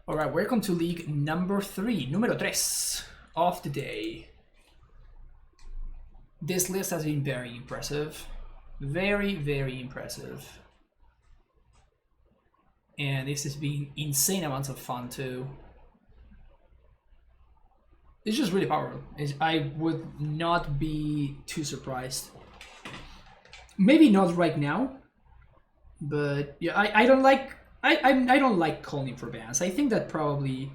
Alright, welcome to League number 3, número 3 of the day. This list has been very impressive. Very, very impressive. And this has been insane amounts of fun too. It's just really powerful. I would not be too surprised. Maybe not right now, but yeah, I don't like calling for bans. I think that probably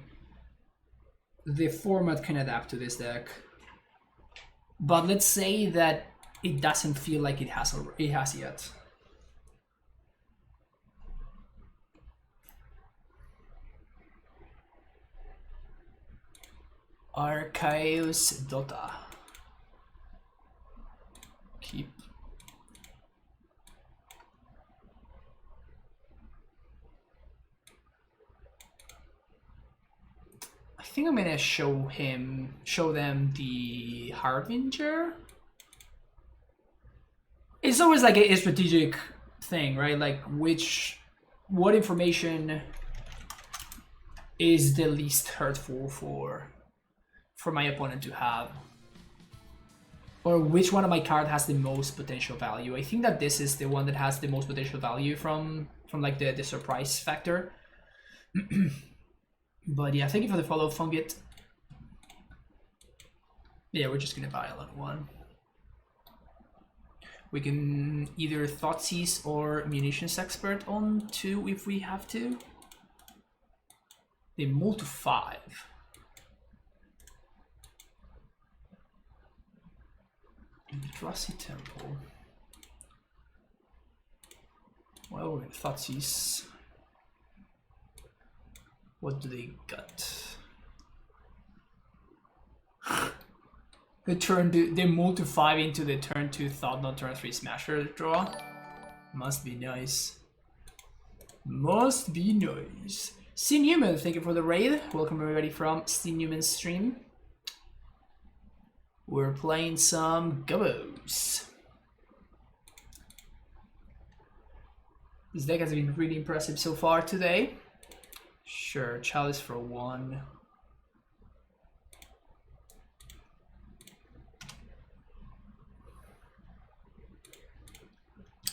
the format can adapt to this deck. But let's say that it doesn't feel like it has yet. Archaeus Dota. Keep. I think I'm gonna show them the Harbinger. It's always like a strategic thing, right? Like what information is the least hurtful for my opponent to have, or which one of my cards has the most potential value. I think that this is the one that has the most potential value from like the surprise factor. But yeah, thank you for the follow, Fungit. Yeah, we're just gonna buy a lot one. We can either Thoughtseize or Munitions Expert on 2 if we have to. They move to 5. Eldrazi Temple. Well, we're gonna Thoughtseize. What do they got? They move to 5 into the turn 2 Thought, not turn 3 Smasher draw. Must be nice. Must be nice. C. Newman, thank you for the raid. Welcome everybody from C. Newman's stream. We're playing some Goblins. This deck has been really impressive so far today. Sure, Chalice for 1.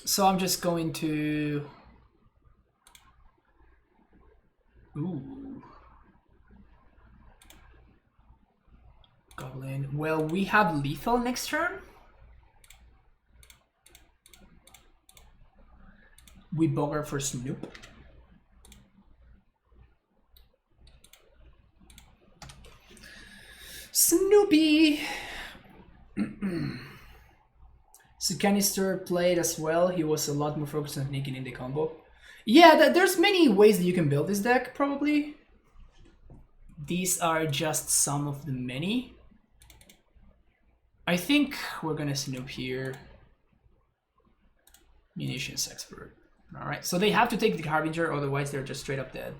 So I'm just going to... Ooh. Goblin. Well, we have lethal next turn. We bogger for Snoop. Snoopy! So Canister played as well. He was a lot more focused on sneaking in the combo. Yeah, there's many ways that you can build this deck, probably. These are just some of the many. I think we're gonna Snoop here. Munitions Expert. Alright, so they have to take the Harbinger, otherwise they're just straight up dead.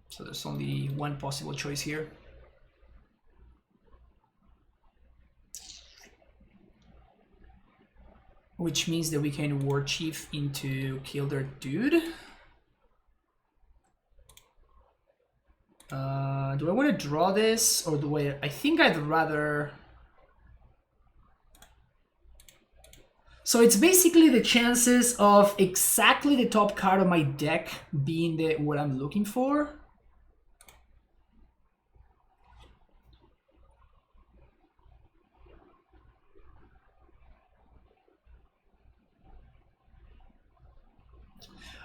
So there's only one possible choice here. Which means that we can War Chief into kill their dude. Do I want to draw this, or do I think I'd rather... So it's basically the chances of exactly the top card of my deck being what I'm looking for.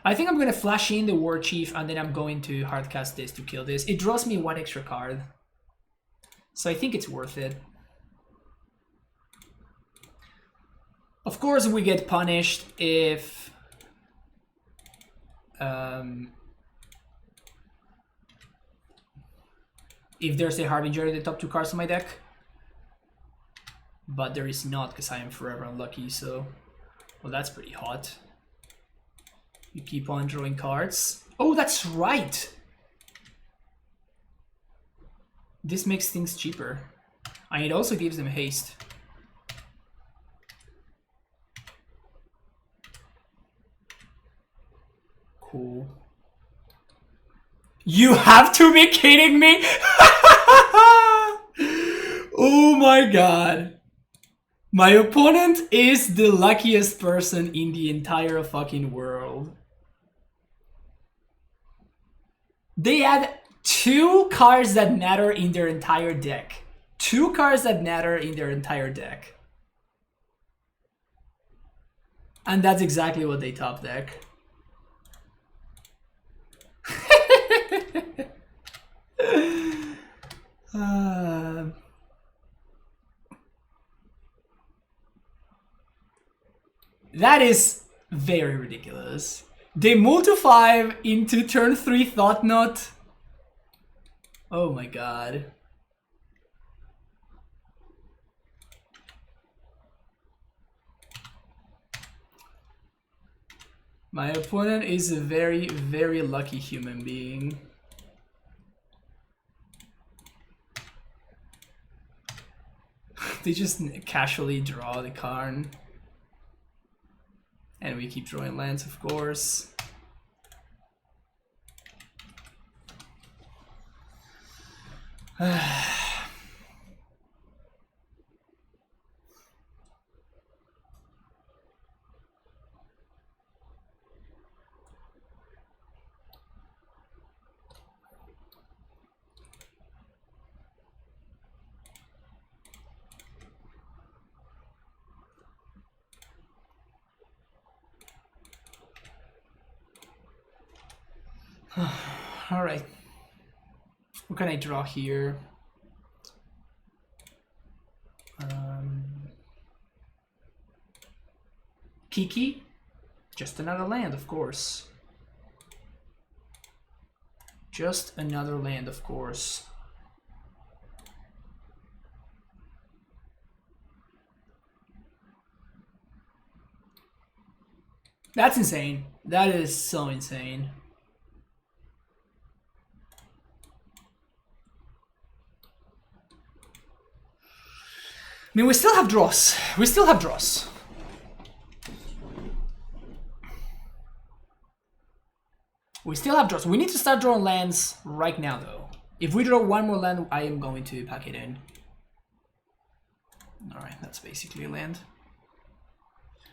I think I'm going to flash in the War Chief and then I'm going to hardcast this to kill this. It draws me 1 extra card. So I think it's worth it. Of course we get punished if... if there's a Harbinger in the top 2 cards of my deck. But there is not, because I am forever unlucky, so... Well, that's pretty hot. You keep on drawing cards. Oh, that's right! This makes things cheaper. And it also gives them haste. Cool. You have to be kidding me! Oh my god. My opponent is the luckiest person in the entire fucking world. They had 2 cards that matter in their entire deck. 2 cards that matter in their entire deck. And that's exactly what they top deck. That is very ridiculous. They multi-5 into turn 3 Thought Knot. Oh my god. My opponent is a very, very lucky human being. They just casually draw the Karn. And we keep drawing lands, of course. All right. What can I draw here? Kiki? Just another land, of course. Just another land, of course. That's insane. That is so insane. I mean, we still have draws. We still have draws. We still have draws. We need to start drawing lands right now, though. If we draw one more land, I am going to pack it in. Alright, that's basically a land.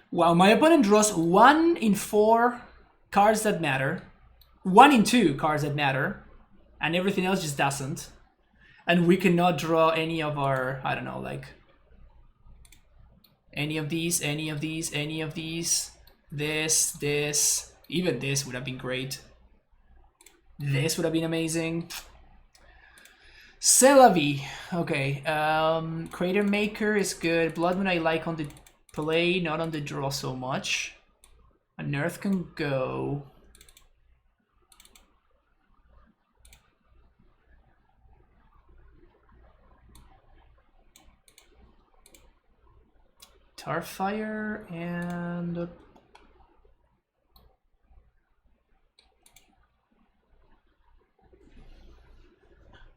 Wow, my opponent draws 1 in 4 cards that matter. 1 in 2 cards that matter. And everything else just doesn't. And we cannot draw any of our, I don't know, like... Any of these, any of these, any of these. This. Even this would have been great. This would have been amazing. C'est la vie. Okay. Crater Maker is good. Blood Moon I like on the play, not on the draw so much. Unearth can go. Starfire and...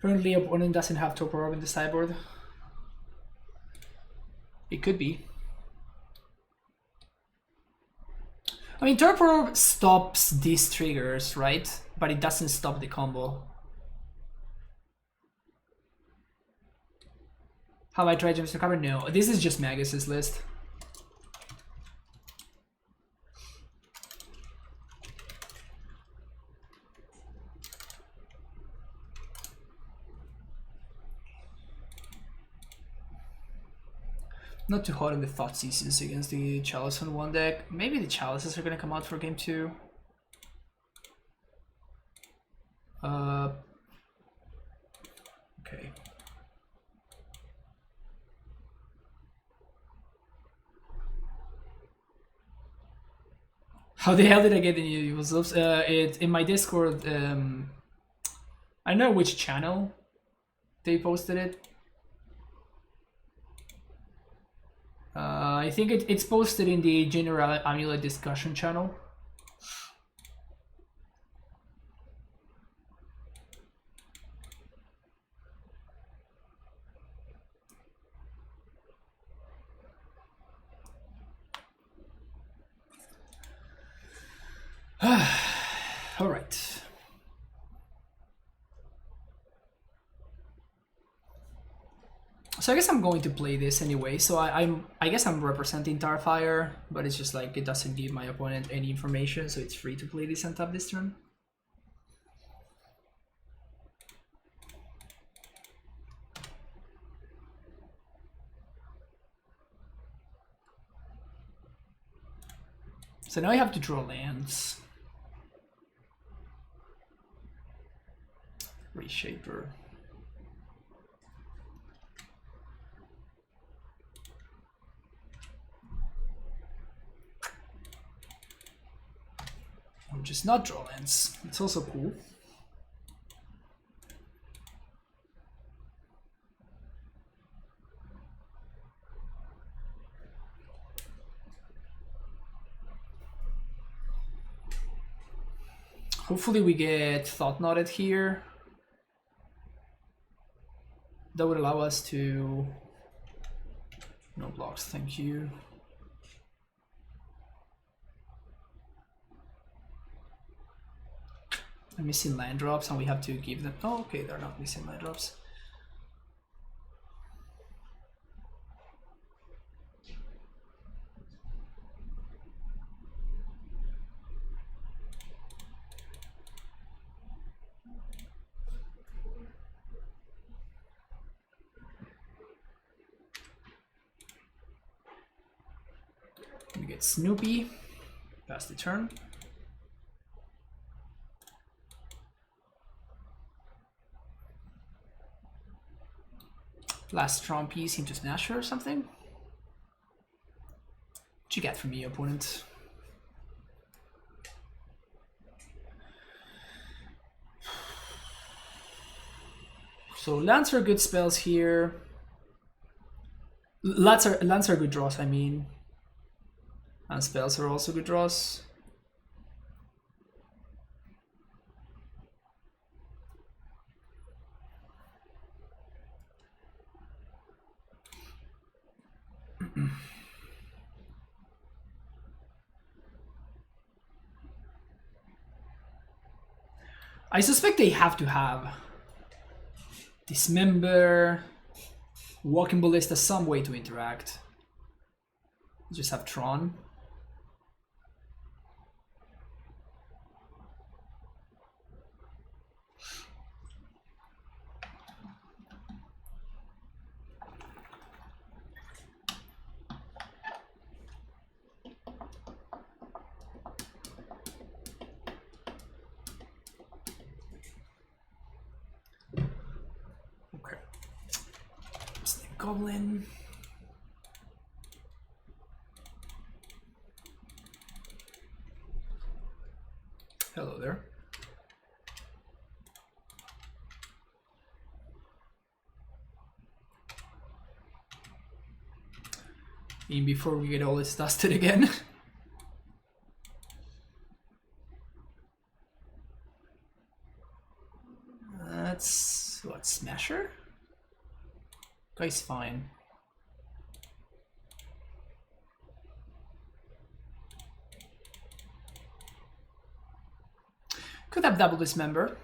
Currently, opponent doesn't have Torpor Orb in the sideboard. It could be. I mean, Torpor Orb stops these triggers, right? But it doesn't stop the combo. Have I tried Gems to cover? No. This is just Magus's list. Not too hot on the Thoughtseizes against the Chalice on one deck. Maybe the Chalices are gonna come out for game 2. Okay. How the hell did I get the new Evil Slopes? It in my Discord. I don't know which channel they posted it. I think it's posted in the general Amulet discussion channel. So I guess I'm going to play this anyway. So I guess I'm representing Starfire, but it's just like it doesn't give my opponent any information, so it's free to play this and tap this turn. So now I have to draw lands. Reshaper. Or just not draw lands. It's also cool. Hopefully we get Thought Knotted here. That would allow us to... No blocks, thank you. I'm missing land drops and we have to give them... Oh, okay, they're not missing land drops. We get Snoopy, pass the turn. Last Tron piece into Smasher or something. What you get from me, opponent? So lands are good spells here. Lands are good draws, I mean. And spells are also good draws. I suspect they have to have Dismember, Walking Ballista, some way to interact. Just have Tron. Goblin. Hello there. And before we get all this dusted again. That's what, Smasher? Guy's fine. Could have double Dismember.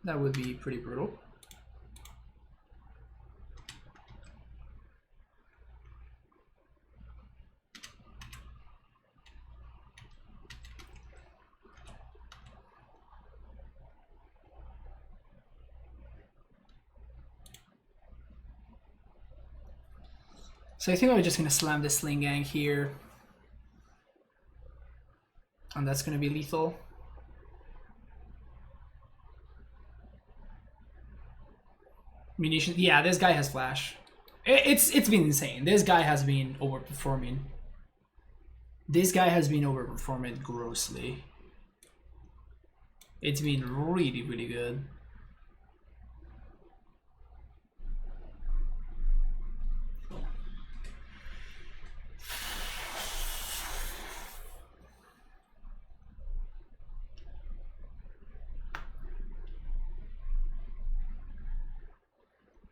That would be pretty brutal. So I think I'm just gonna slam the Sling Gang here. And that's gonna be lethal. Munition, yeah, this guy has flash. It's been insane. This guy has been overperforming. This guy has been overperforming grossly. It's been really, really good.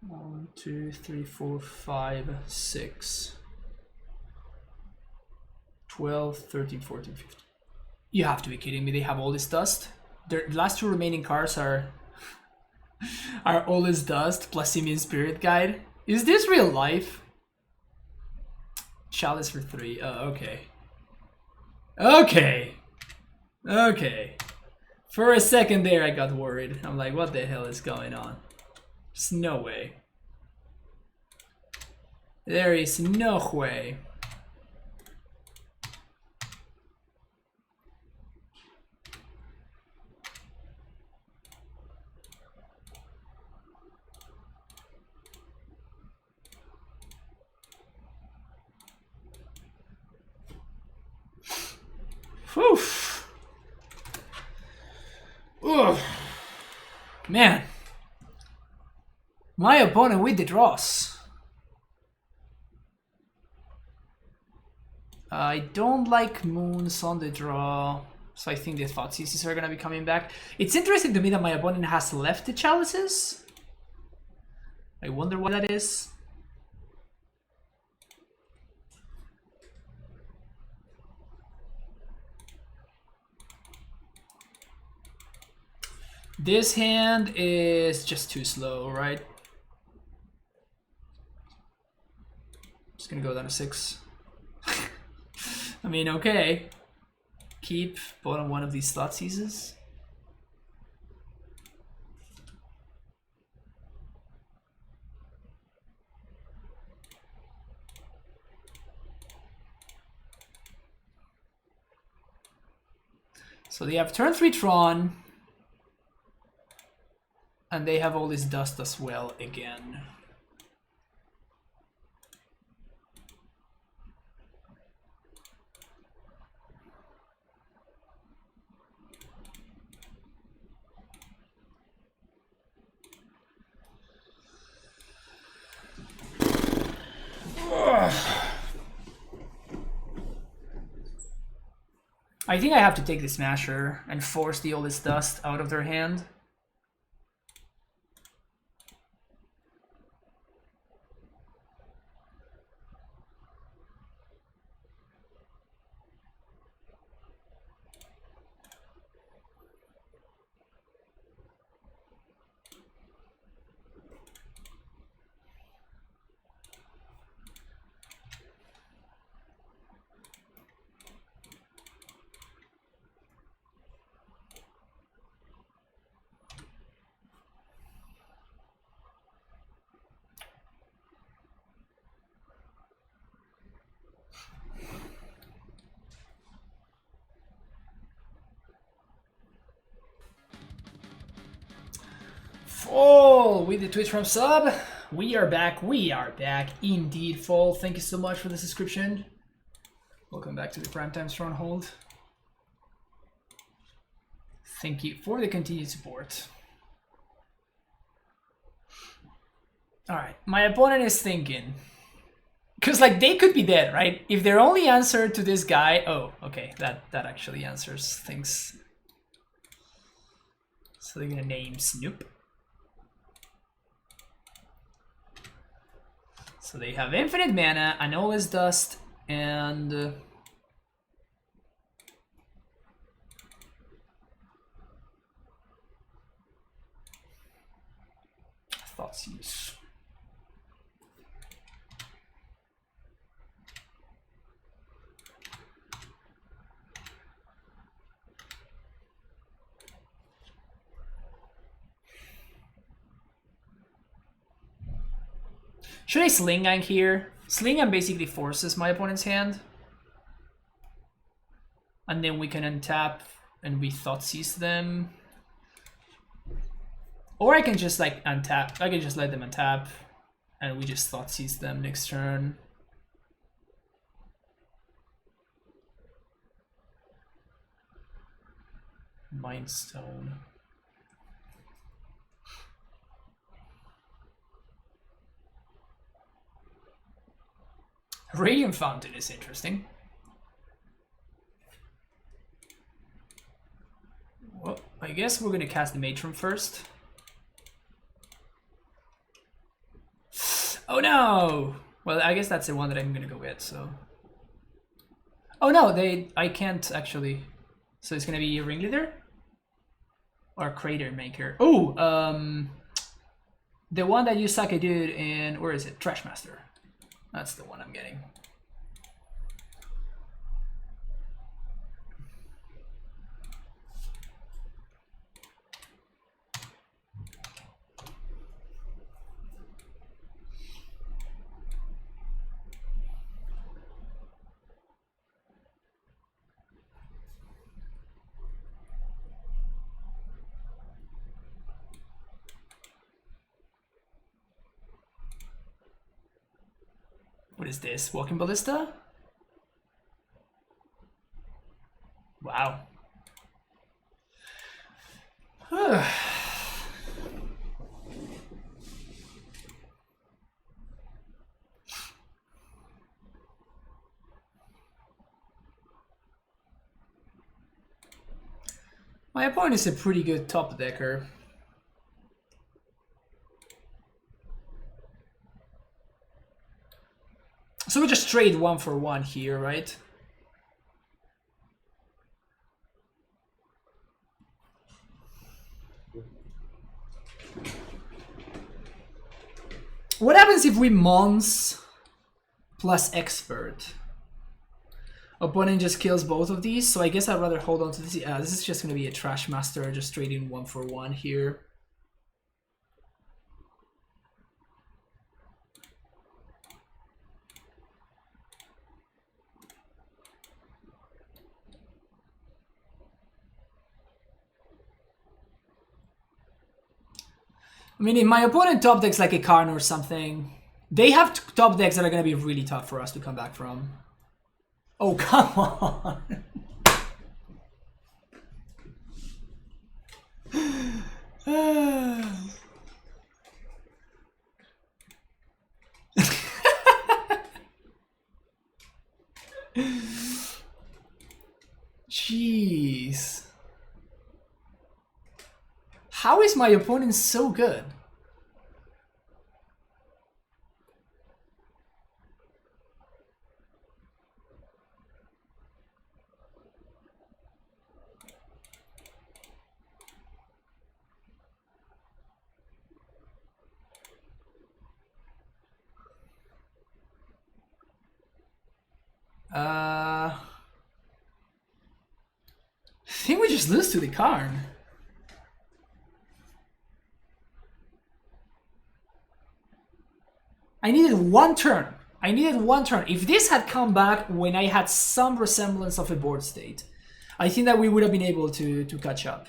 One, 2, 3, 4, 5, 6, 12, 13, 14, 15. You have to be kidding me. They have all this dust. Their last two remaining cards are Our all is dust plus Simian Spirit Guide. Is this real life? Chalice for 3. Oh, okay. Okay. Okay. For a second there, I got worried. I'm like, what the hell is going on? There's no way. There is no way. Whew. Ugh. Man. My opponent with the draws. I don't like moons on the draw, so I think the Thoughtseize are gonna be coming back. It's interesting to me that my opponent has left the chalices. I wonder why that is. This hand is just too slow, right? Just gonna go down to 6. I mean, okay. Keep bottom one of these slot seizes. So they have turn 3 Tron. And they have all this dust as well again. I think I have to take the Smasher and force the oldest dust out of their hand. Fall with the Twitch from sub. We are back indeed. Fall, thank you so much for the subscription. Welcome back to the Primetime Stronghold. Thank you for the continued support. Alright, my opponent is thinking. Because like they could be dead, right? If their only answer to this guy, oh, okay, that actually answers things. So they're gonna name Snoop. So they have infinite mana, Anola's Dust, and Thoughtseize. Should I Sling Gang here? Sling Gang basically forces my opponent's hand. And then we can untap and we Thoughtseize them. Or I can just like untap. I can just let them untap and we just Thoughtseize them next turn. Mind Stone. Radiant Fountain is interesting. Well, I guess we're gonna cast the Matron first. Oh no! Well, I guess that's the one that I'm gonna go get, so. Oh no, I can't actually. So it's gonna be a Ringleader? Or Crater Maker. Oh, The one that you suck a dude in, where is it? Trash Master. That's the one I'm getting. What is this? Walking Ballista? Wow. My opponent is a pretty good top decker. So we just trade 1 for 1 here, right? What happens if we Mons plus Expert? Opponent just kills both of these, so I guess I'd rather hold on to this. This is just going to be a Trash Master, just trading 1 for 1 here. I mean, if my opponent top decks like a Karn or something, they have top decks that are going to be really tough for us to come back from. Oh, come on. Jeez. How is my opponent so good? I think we just lose to the Karn. I needed 1 turn. I needed 1 turn. If this had come back when I had some resemblance of a board state, I think that we would have been able to catch up.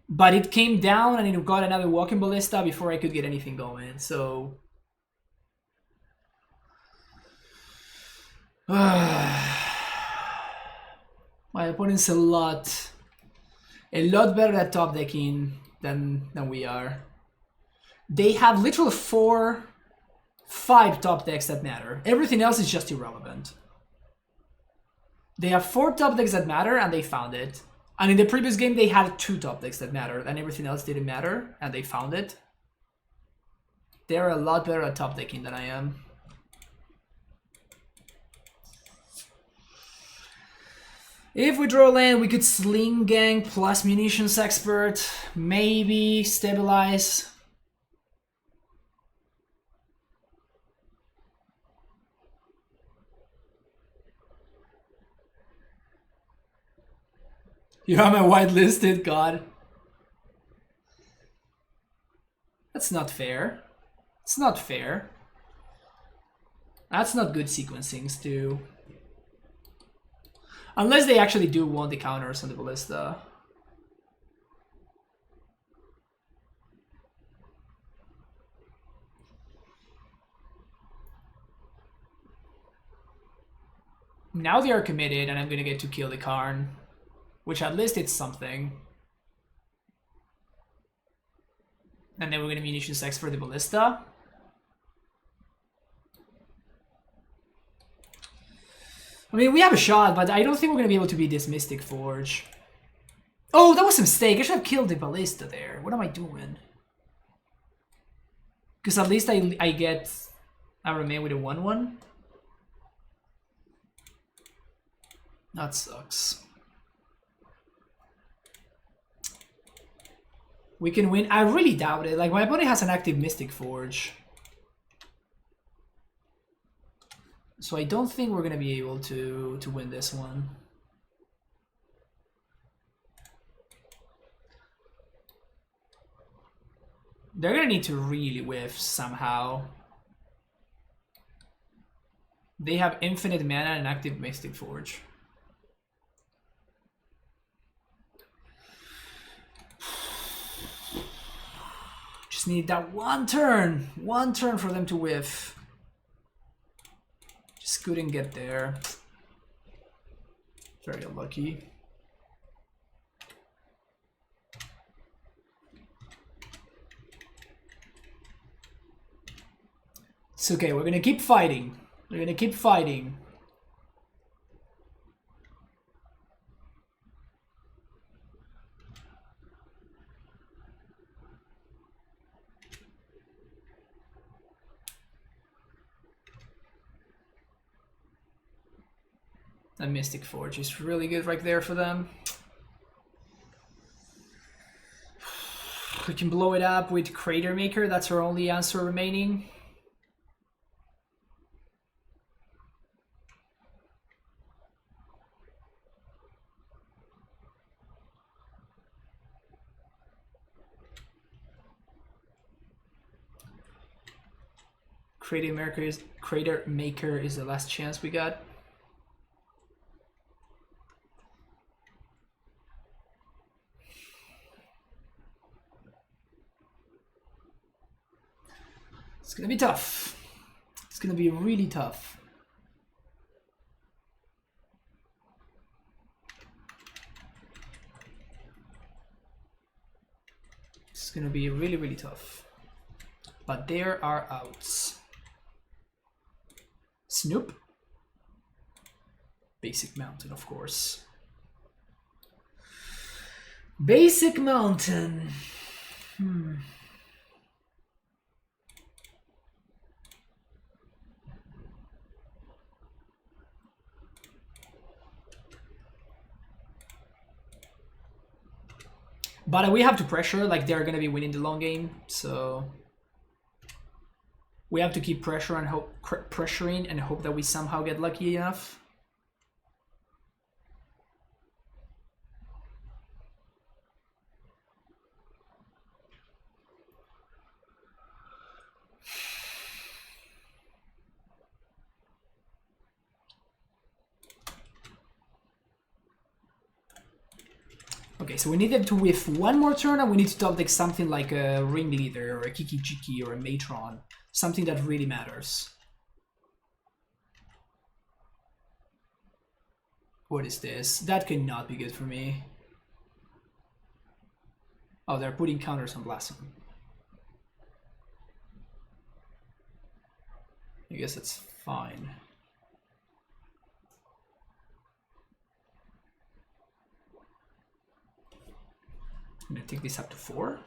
But it came down and it got another Walking Ballista before I could get anything going, so... My opponent's a lot better at top decking than we are. They have literally 5 top decks that matter. Everything else is just irrelevant. They have 4 top decks that matter, and they found it. And in the previous game, they had 2 top decks that mattered, and everything else didn't matter, and they found it. They're a lot better at top decking than I am. If we draw land, we could Sling Gang plus Munitions Expert, maybe stabilize. You have my whitelisted, God. That's not fair. It's not fair. That's not good sequencing, Stu. Unless they actually do want the counters on the Ballista. Now they are committed and I'm gonna get to kill the Karn. Which at least it's something. And then we're gonna Munitions X for the Ballista. I mean, we have a shot, but I don't think we're going to be able to beat this Mystic Forge. Oh, that was a mistake. I should have killed the Ballista there. What am I doing? Because at least I get... I remain with a 1-1. That sucks. We can win. I really doubt it. Like, my opponent has an active Mystic Forge. So I don't think we're gonna be able to win this one. They're gonna need to really whiff somehow. They have infinite mana and active Mystic Forge. Just need that one turn for them to whiff. Just couldn't get there. Very unlucky. It's okay, we're gonna keep fighting. We're gonna keep fighting. That Mystic Forge is really good right there for them. We can blow it up with Crater Maker. That's our only answer remaining. Crater Maker is the last chance we got. It's gonna be tough. It's gonna be really tough. It's gonna be really, really tough. But there are outs. Snoop. Basic Mountain, of course. Basic Mountain. But we have to pressure, like they're gonna be winning the long game, so we have to keep pressuring and hope that we somehow get lucky enough. Okay, so we need them to whiff one more turn, and we need to top deck something like a Ringleader or a Kiki Jiki or a Matron. Something that really matters. What is this? That cannot be good for me. Oh, they're putting counters on Blossom. I guess that's fine. I'm gonna take this up to 4.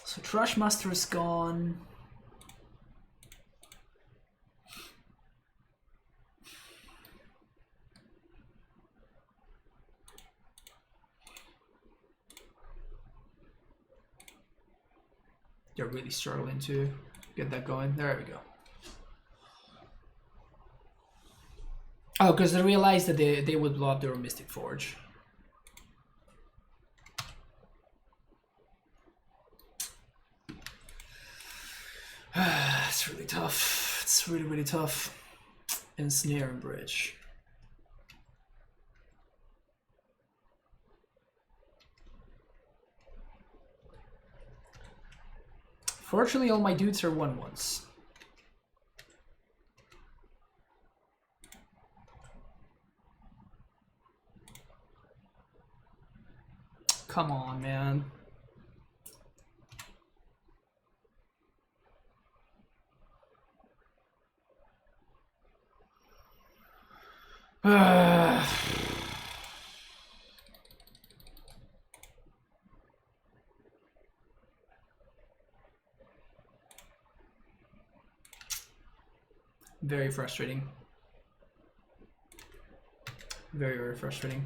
So Trashmaster is gone. They're really struggling to get that going. There we go. Oh, because they realized that they would blow up their Mystic Forge. It's really tough. It's really, really tough. Ensnare and Bridge. Fortunately, all my dudes are 1/1s. Come on, man. Very frustrating. Very, very frustrating.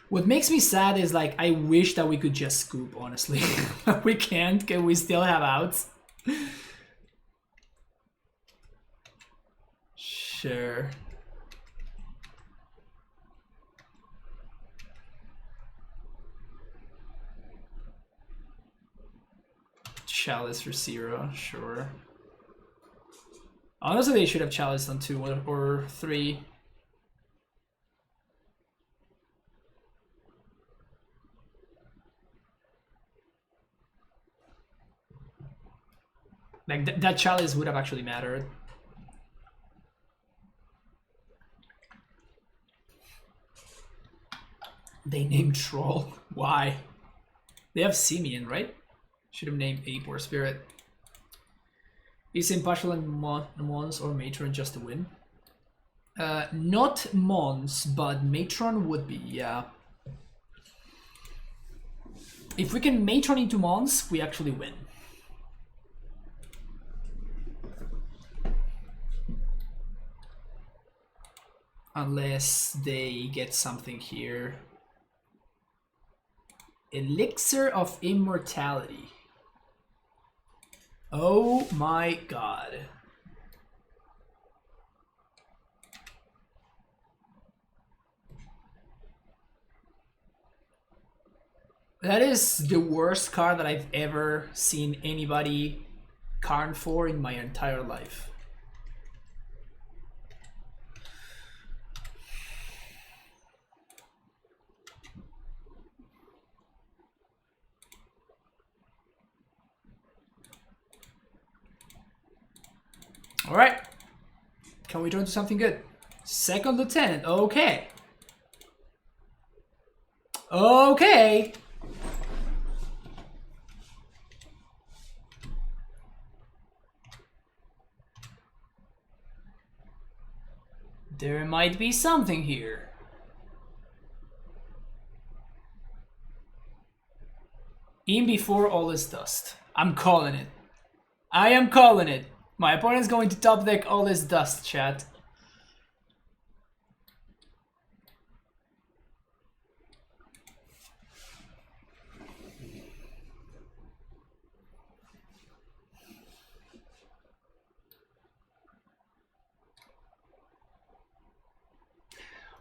What makes me sad is like I wish that we could just scoop, honestly. But we can't, can we still have outs? Sure. Chalice for 0, sure. Honestly, they should have Chalice on 2 or 3. Like that Chalice would have actually mattered. They named Troll. Why? They have Simeon, right? Should have named Ape or Spirit. Is Impartial and Mons or Matron just to win? Not Mons, but Matron would be, yeah. If we can Matron into Mons, we actually win. Unless they get something here. Elixir of Immortality. Oh my god. That is the worst card that I've ever seen anybody Karn for in my entire life. All right, can we turn to something good? Second Lieutenant, okay. Okay. There might be something here. In before all is dust. I'm calling it. I am calling it. My opponent's going to top deck all his dust, chat.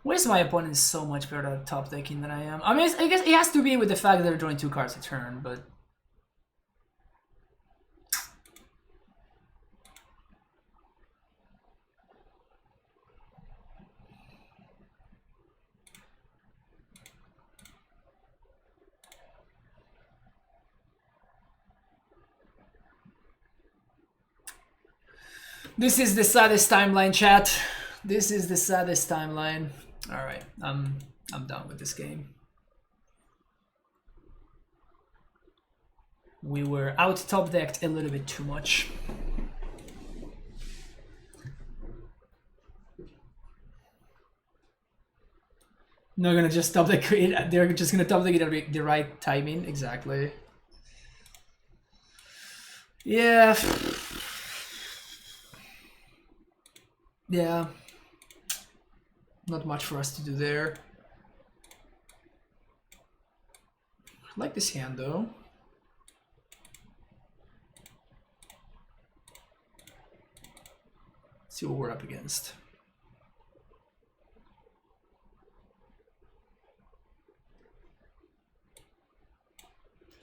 Why is my opponent so much better at top decking than I am? I mean, I guess it has to be with the fact that they're drawing 2 cards a turn, but... This is the saddest timeline, chat. This is the saddest timeline. All right, I'm done with this game. We were out top decked a little bit too much. Not gonna just top deck it. They're just gonna top deck it at the right timing. Exactly. Yeah. Yeah. Not much for us to do there. I like this hand though. Let's see what we're up against.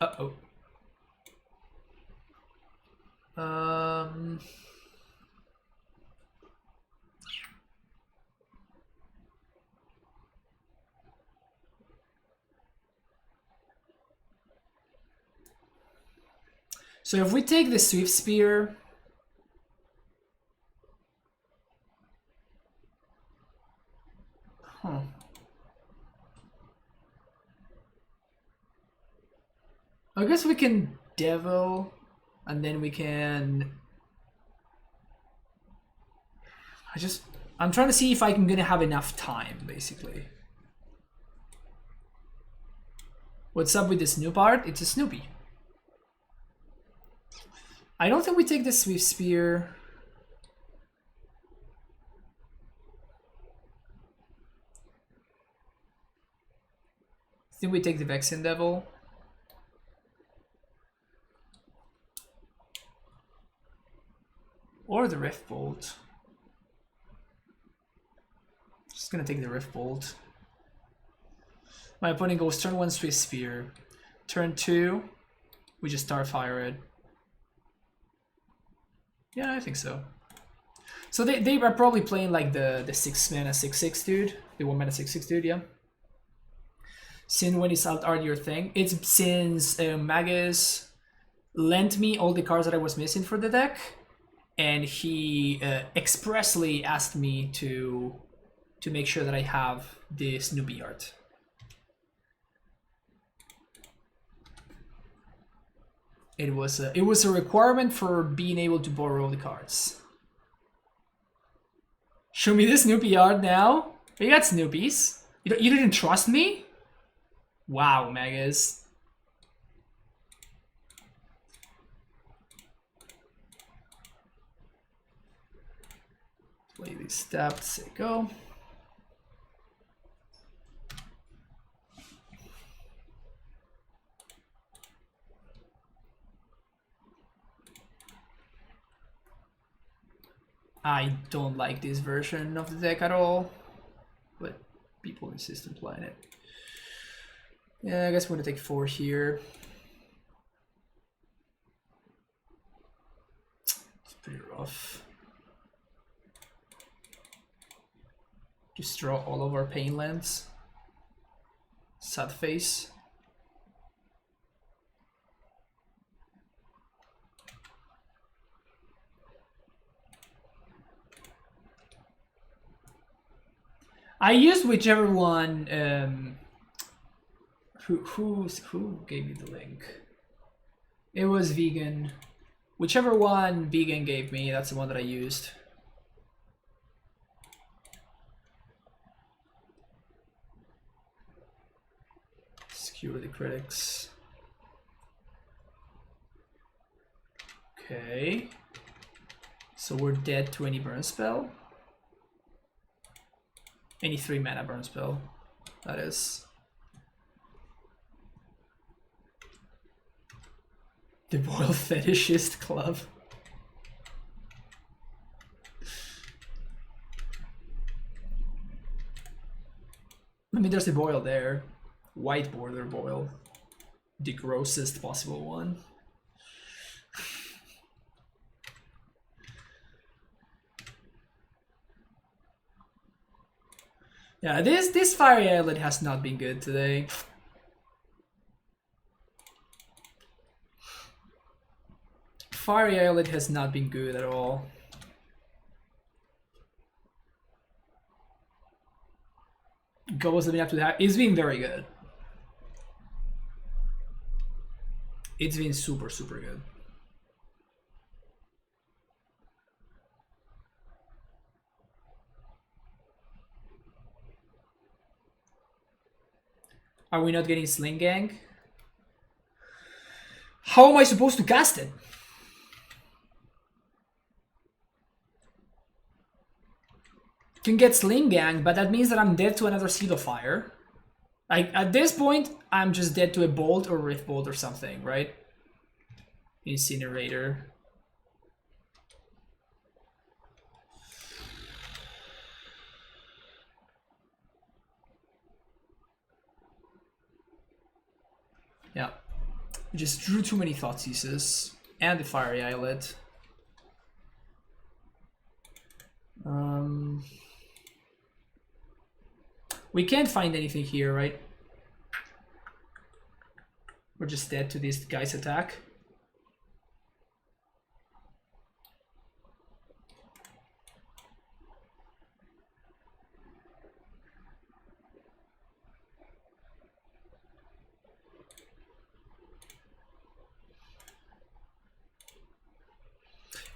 Uh-oh. So if we take the Swift Spear, I guess we can Devil, and then we can I'm trying to see if I'm gonna have enough time, basically. What's up with the Snoop art? It's a Snoopy. I don't think we take the Swift Spear. I think we take the Vexen Devil. Or the Rift Bolt. Just gonna take the Rift Bolt. My opponent goes turn 1 Swift Spear. Turn 2, we just Starfire it. Yeah, I think so. So they are probably playing like the 6 mana 6/6 dude. The 1 mana 6/6 dude, yeah. Since when is alt art your thing? It's since Magus lent me all the cards that I was missing for the deck, and he expressly asked me to make sure that I have the Snoopy art. It was a requirement for being able to borrow the cards. Show me the Snoopy art now. You got Snoopies. You didn't trust me? Wow, Magus. Play these steps. Say go. I don't like this version of the deck at all, but people insist on playing it. Yeah, I guess we're gonna take 4 here. It's pretty rough. Just draw all of our pain lands. Sad face. I used whichever one. Who gave me the link? It was Vegan. Whichever one Vegan gave me, that's the one that I used. Skewer the critics. Okay. So we're dead to any burn spell. Any 3 mana burn spell, that is. The Boil Fetishist Club. I mean, there's a Boil there. White border Boil. The grossest possible one. Yeah, this Fiery Islet has not been good today. Fiery Islet has not been good at all. Goes living up to that. It's been very good. It's been super, super good. Are we not getting Sling Gang? How am I supposed to cast it? Can get Sling Gang, but that means that I'm dead to another Seal of Fire. Like, at this point, I'm just dead to a Bolt or Rift Bolt or something, right? Incinerator. Yeah. We just drew too many Thoughtseizes. And the Fiery Islet. We can't find anything here, right? We're just dead to this guy's attack.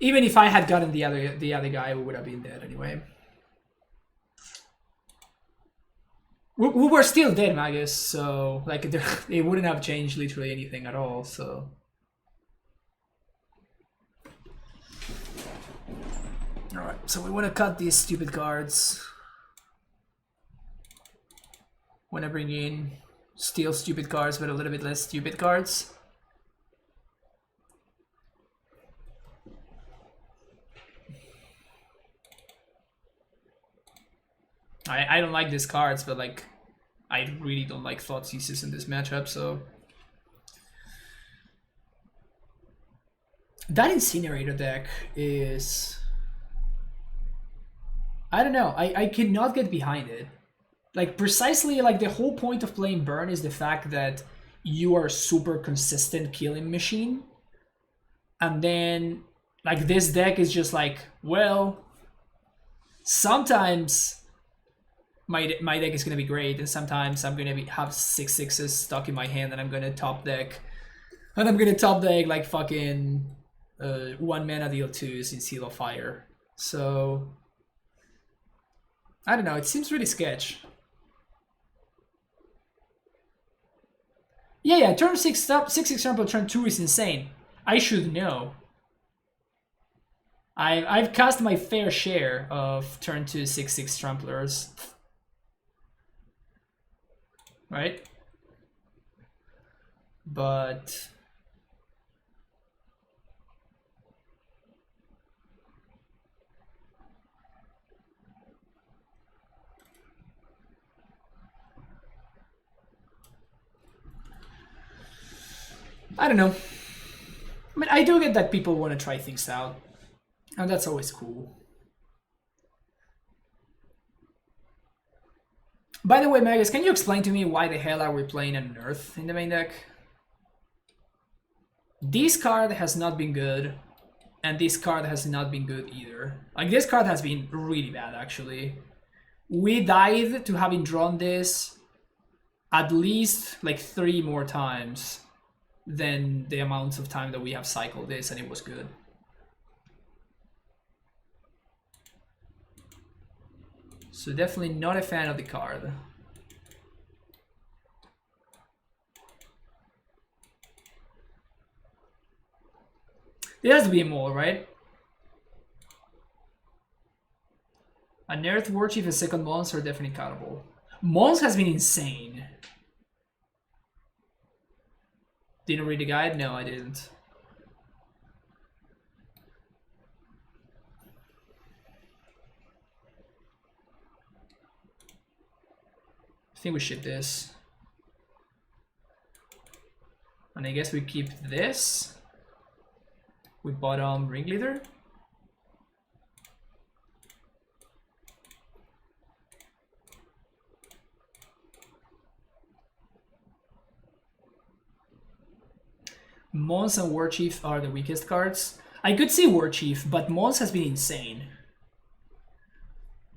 Even if I had gotten the other guy, we would have been dead anyway. We were still dead, Magus, so like it wouldn't have changed literally anything at all. So. All right, so we want to cut these stupid cards. Want to bring in still stupid cards, but a little bit less stupid cards. I don't like these cards, but like I really don't like Thoughtseize in this matchup, so that Incinerator deck is, I don't know, I cannot get behind it. Like precisely like the whole point of playing Burn is the fact that you are a super consistent killing machine. And then like this deck is just like, well, sometimes my deck is gonna be great, and sometimes I'm gonna have 6/6s stuck in my hand, and I'm gonna top deck, like fucking 1 mana deal 2s in Seal of Fire. So I don't know. It seems really sketch. Yeah. Turn 6 stop 6/6 trample. Turn 2 is insane. I should know. I've cast my fair share of turn 2 6/6 tramplers. Right? But I don't know. I mean, I do get that people want to try things out, and that's always cool. By the way, Magus, can you explain to me why the hell are we playing an Earth in the main deck? This card has not been good, and this card has not been good either. Like, this card has been really bad, actually. We died to having drawn this at least like 3 more times than the amount of time that we have cycled this, and it was good. So definitely not a fan of the card. There has to be a mole, right? An Earth Warchief and second Mons are definitely cuttable. Mons has been insane. Didn't read the guide? No, I didn't. I think we ship this. And I guess we keep this. We bottom Ringleader. Mons and Warchief are the weakest cards. I could see Warchief, but Mons has been insane.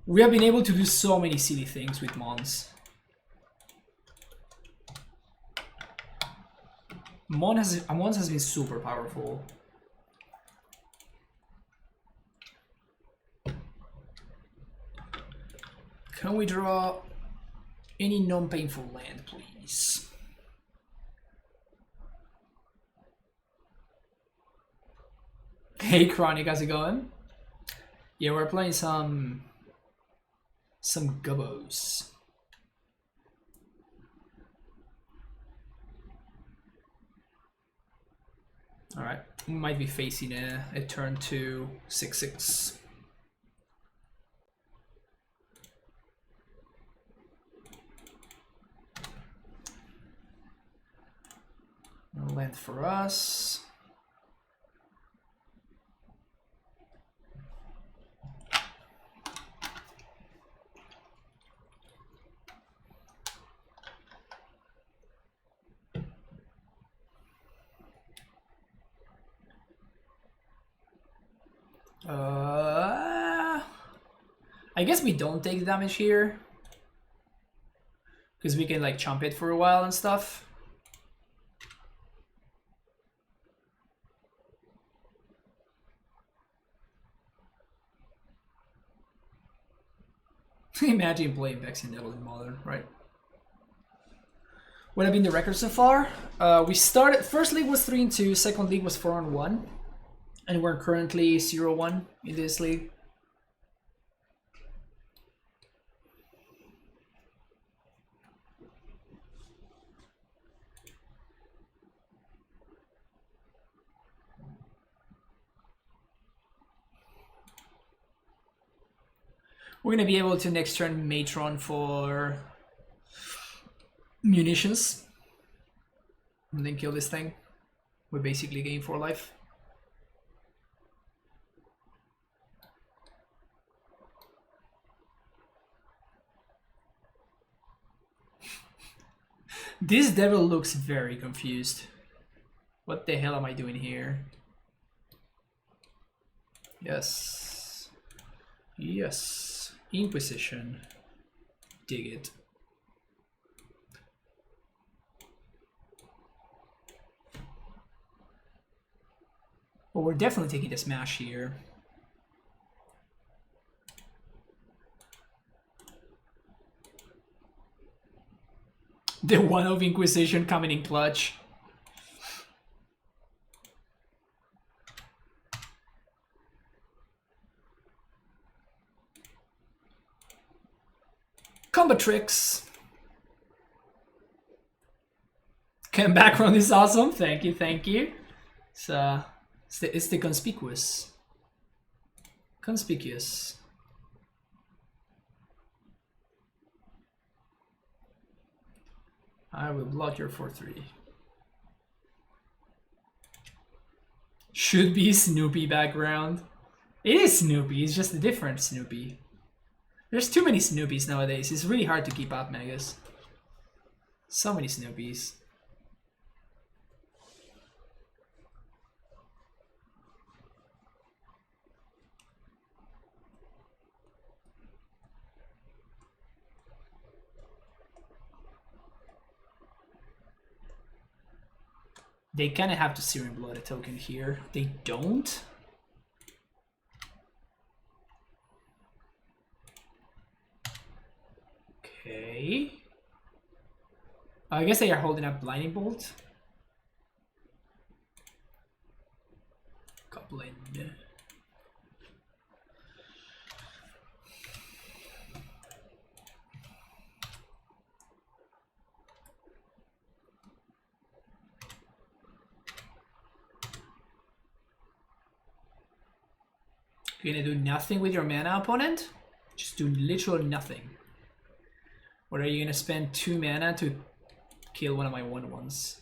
We have been able to do so many silly things with Mons. Mons has been super powerful. Can we draw any non-painful land, please? Hey Chronic, how's it going? Yeah, we're playing some gubbos. Alright, we might be facing a turn 2 6/6. No land for us. I guess we don't take damage here, because we can like chump it for a while and stuff. Imagine playing Vex and Devil in Modern, right? What have been the records so far? We started, first league was 3-2, second league was 4-1, and we're currently 0-1 in this league. We're gonna be able to next turn Matron for munitions. And then kill this thing. We basically gain 4 life. This devil looks very confused. What the hell am I doing here? Yes. Yes. Inquisition. Dig it. Well, we're definitely taking the smash here. The one of Inquisition coming in clutch. Combo tricks. Come background is awesome. Thank you, thank you. So it's the conspicuous. Conspicuous. I will block your 4-3. Should be Snoopy background. It is Snoopy, it's just a different Snoopy. There's too many Snoopies nowadays. It's really hard to keep up, Megas. So many Snoopies. They kind of have to Searing Blood a token here. They don't? Okay. I guess they are holding up Blinding Bolt. Goblin. You're gonna do nothing with your mana, opponent? Just do literally nothing. Or are you gonna spend 2 mana to kill one of my 1/1s?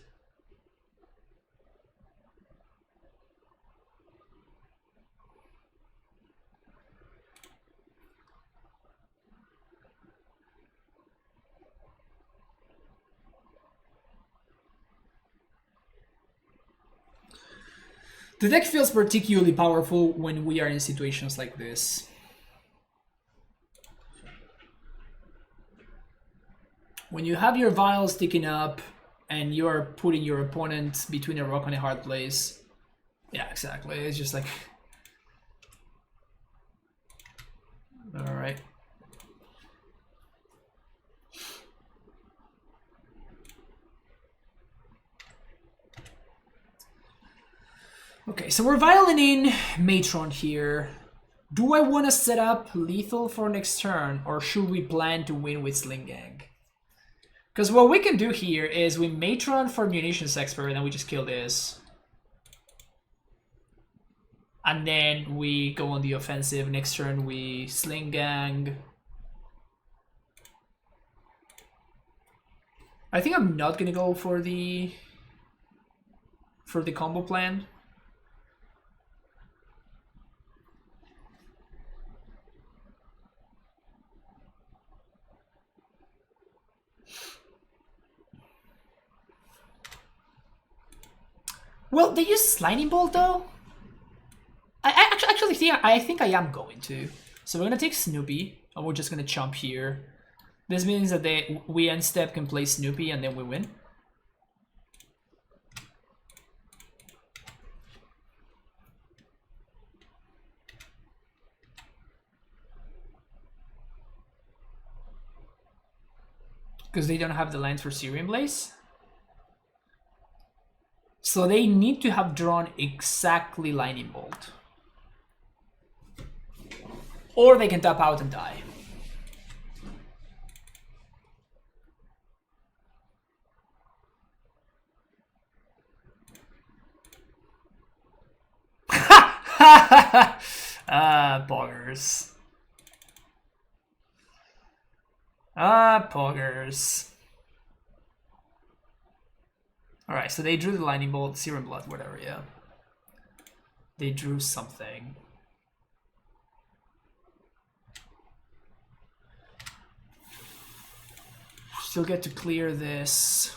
The deck feels particularly powerful when we are in situations like this. When you have your vials sticking up and you're putting your opponent between a rock and a hard place. Yeah, exactly. It's just like... Alright. Okay, so we're vialing in Matron here. Do I want to set up lethal for next turn, or should we plan to win with Sling Gang? Because what we can do here is we Matron for Munitions Expert, and then we just kill this. And then we go on the offensive. Next turn we Sling Gang. I think I'm not gonna go for the combo plan. Well, they use Lightning Bolt though. I think I am going to. So we're gonna take Snoopy, and we're just gonna chump here. This means that we end step can play Snoopy, and then we win. because they don't have the lands for Syrian Blaze. So they need to have drawn exactly Lightning Bolt. Or they can tap out and die. Poggers. Poggers. Alright, so they drew the Lightning Bolt, Serum Blood, whatever, yeah. They drew something. Still get to clear this.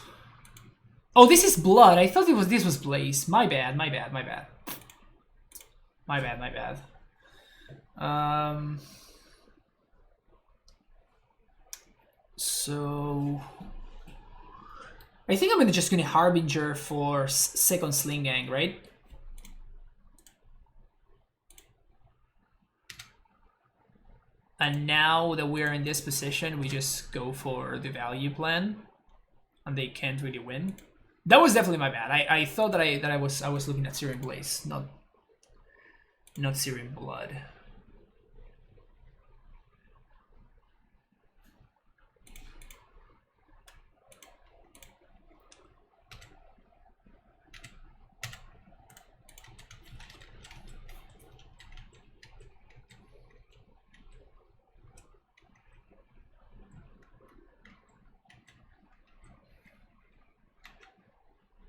Oh, this is blood. I thought this was Blaze. My bad, my bad, my bad. My bad, my bad. So I think I'm just gonna Harbinger for second Sling Gang, right? And now that we're in this position, we just go for the value plan, and they can't really win. That was definitely my bad. I thought that I was looking at Syrian Blaze, not Syrian Blood.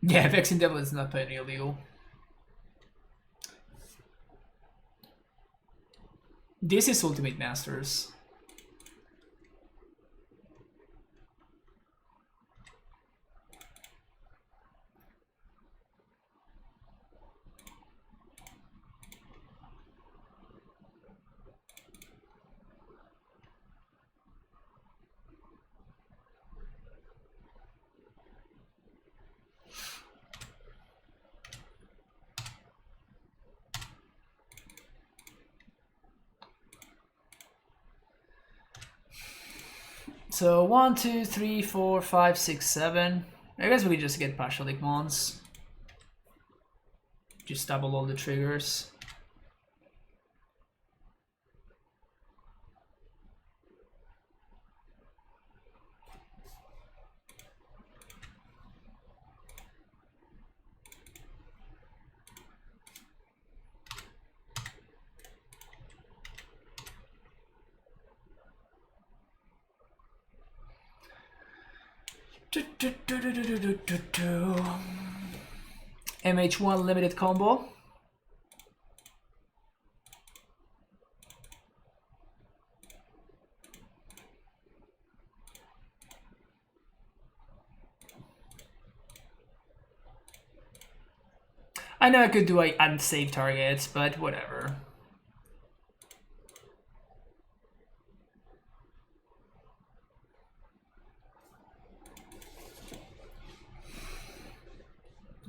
Yeah, Vexing Devil is not playing illegal. This is Ultimate Masters. So 1, 2, 3, 4, 5, 6, 7. I guess we could just get Pashalik Mons. Just double all the triggers. MH1 limited combo. I know I could do unsave targets, but whatever.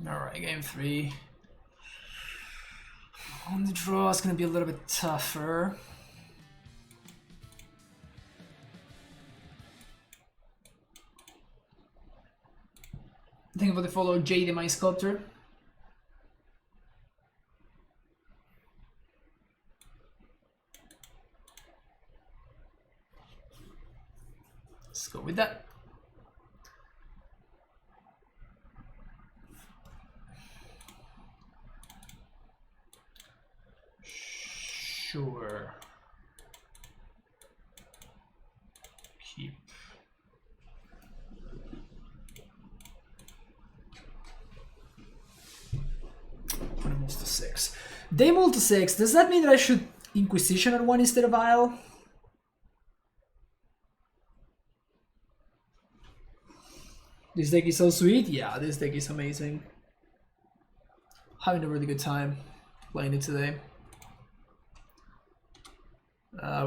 Alright, game 3. On the draw, it's going to be a little bit tougher. Think about the follow Jade, my sculptor. Let's go with that. Sure. Keep. Put him to 6. They move to 6. Does that mean that I should Inquisition on 1 instead of Vial? This deck is so sweet. Yeah, this deck is amazing. Having a really good time playing it today.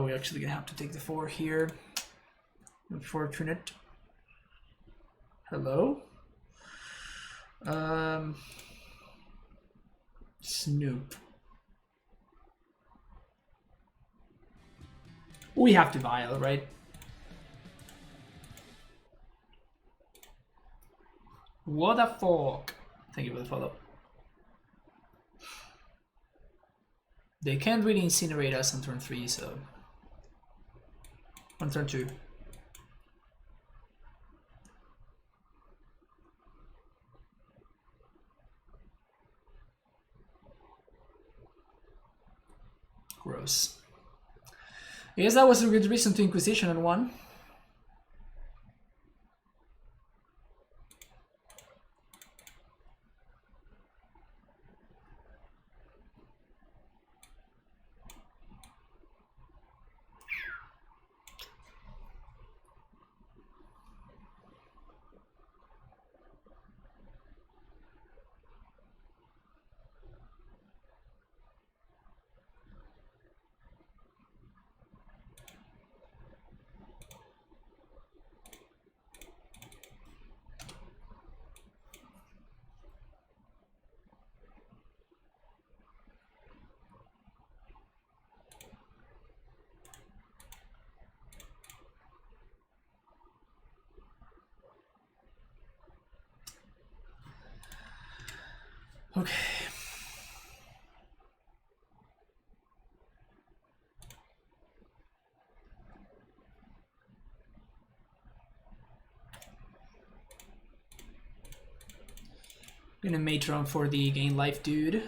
We're actually gonna have to take the 4 here. Unfortunate. Hello? Snoop. We have to Vial, right? What the fuck? Thank you for the follow. They can't really incinerate us on turn 3, so... On turn 2. Gross. I guess that was a good reason to Inquisition on 1. Okay. Gonna Matron for the gain life dude.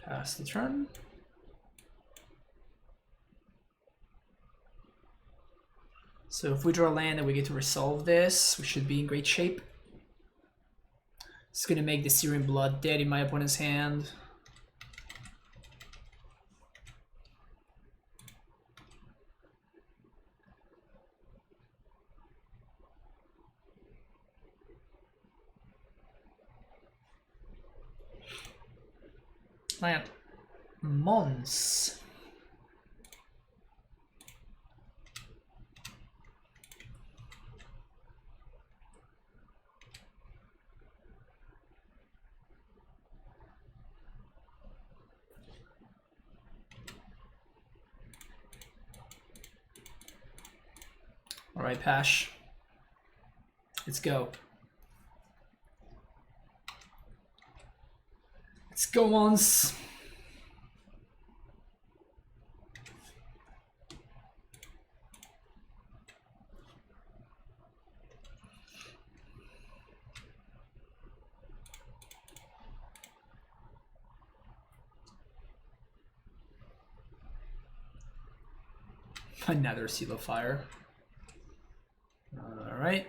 Pass the turn. So if we draw land and we get to resolve this, we should be in great shape. It's gonna make the Syrian Blood dead in my opponent's hand. Land. Mons. All right, Pash. Let's go. Let's go, Mons. Another Seal of Fire. All right.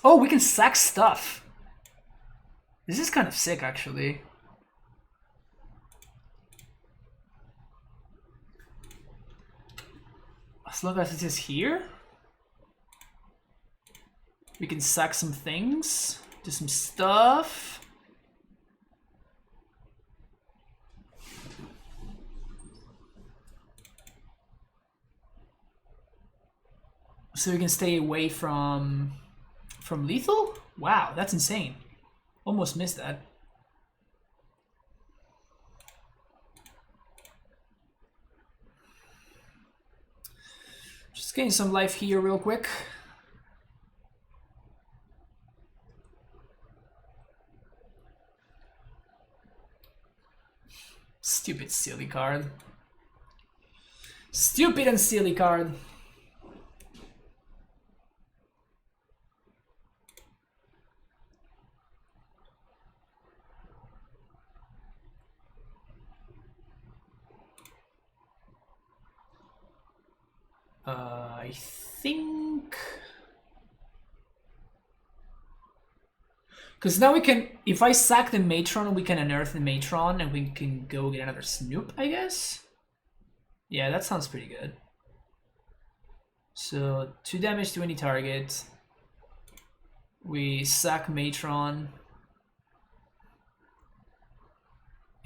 Oh, we can sack stuff. This is kind of sick, actually. As long as it is here, we can sack some things, do some stuff. So we can stay away from lethal? Wow, that's insane. Almost missed that. Just getting some life here real quick. Stupid silly card. Stupid and silly card. I think... Because now we can, if I sack the Matron, we can unearth the Matron and we can go get another Snoop, I guess? Yeah, that sounds pretty good. So, 2 damage to any target. We sack Matron.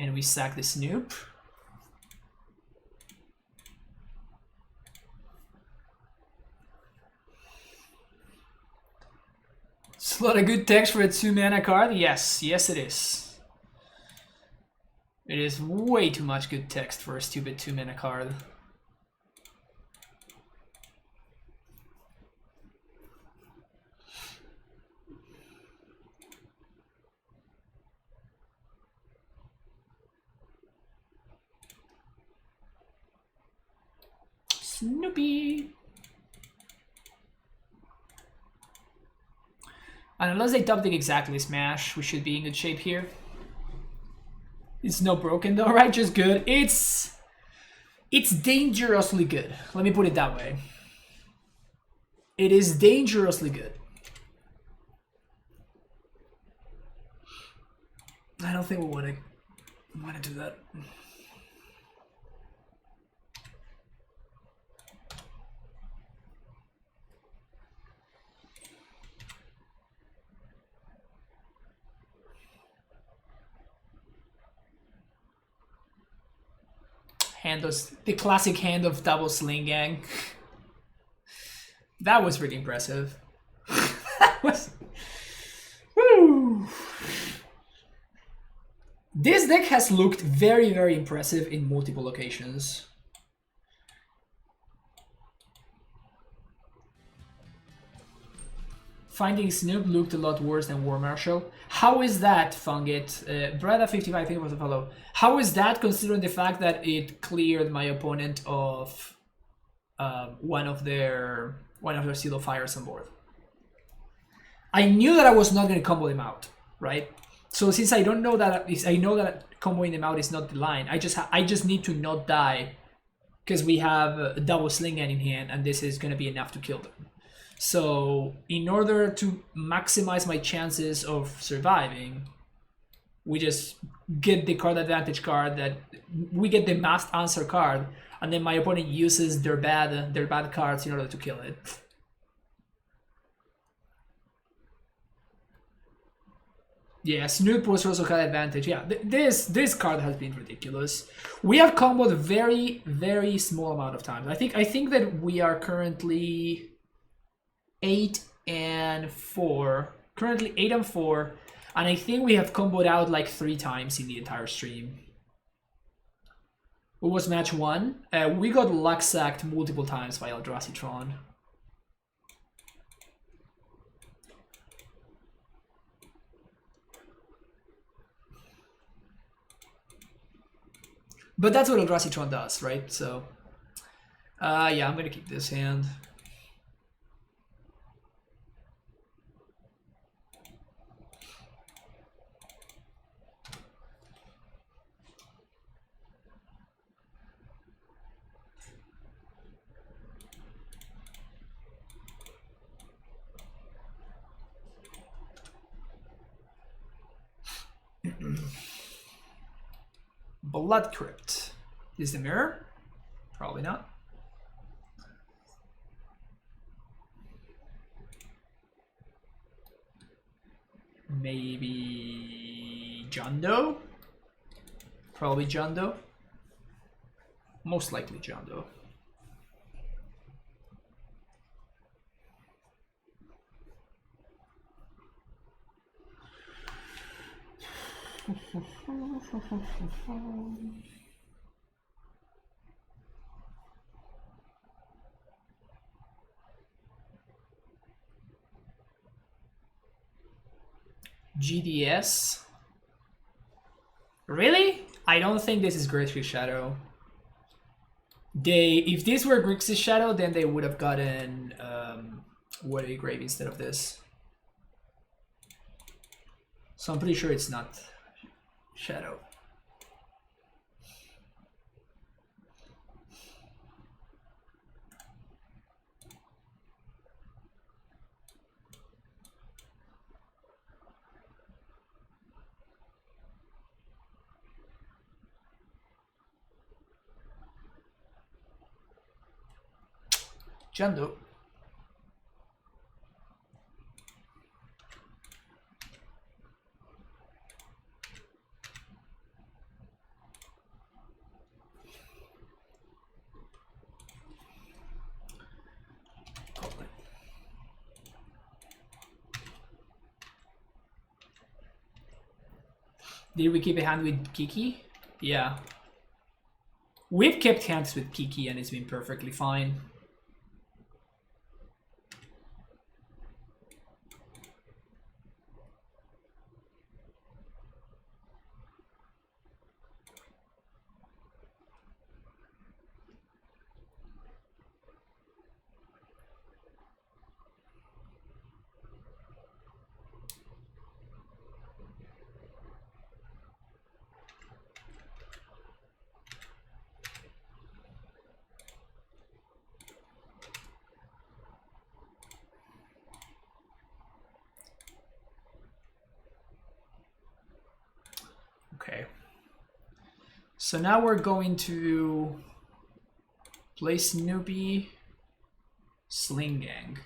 And we sack the Snoop. It's a lot of good text for a 2-mana card. Yes, yes it is. It is way too much good text for a stupid 2-mana card. Snoopy. And unless they top deck exactly smash, we should be in good shape here. It's no broken though, right? Just good. It's dangerously good. Let me put it that way. It is dangerously good. I don't think we want to do that. The classic hand of double sling gang. That was pretty impressive. That was. Woo! This deck has looked very, very impressive in multiple occasions. Finding Snoop looked a lot worse than War Marshal. How is that, Fungit? Brada55, I think it was a follow. How is that, considering the fact that it cleared my opponent of one of their Seal of Fires on board? I knew that I was not going to combo them out, right? So since I don't know that, I know that comboing them out is not the line. I just need to not die because we have a double sling gun in hand, and this is going to be enough to kill them. So in order to maximize my chances of surviving, we just get the card advantage card, that we get the masked answer card, and then my opponent uses their bad cards in order to kill it. Yeah, Snoop was also card advantage. Yeah, this card has been ridiculous. We have comboed very, very small amount of times. I think that we are currently 8 and 4. Currently 8 and 4, and I think we have comboed out like 3 times in the entire stream. What was match 1? We got luck sacked multiple times by Eldrazi Tron. But that's what Eldrazi Tron does, right? So, yeah, I'm gonna keep this hand. Blood Crypt. Is the mirror? Probably not. Maybe John Doe? Probably John Doe. Most likely John Doe. GDS? Really? I don't think this is Grixis Shadow. If this were Grixis Shadow, then they would have gotten Watery Grave instead of this. So I'm pretty sure it's not Shadow. Jando. Did we keep a hand with Kiki? Yeah. We've kept hands with Kiki and it's been perfectly fine. Okay. So now we're going to play Snoopy, Sling Gang.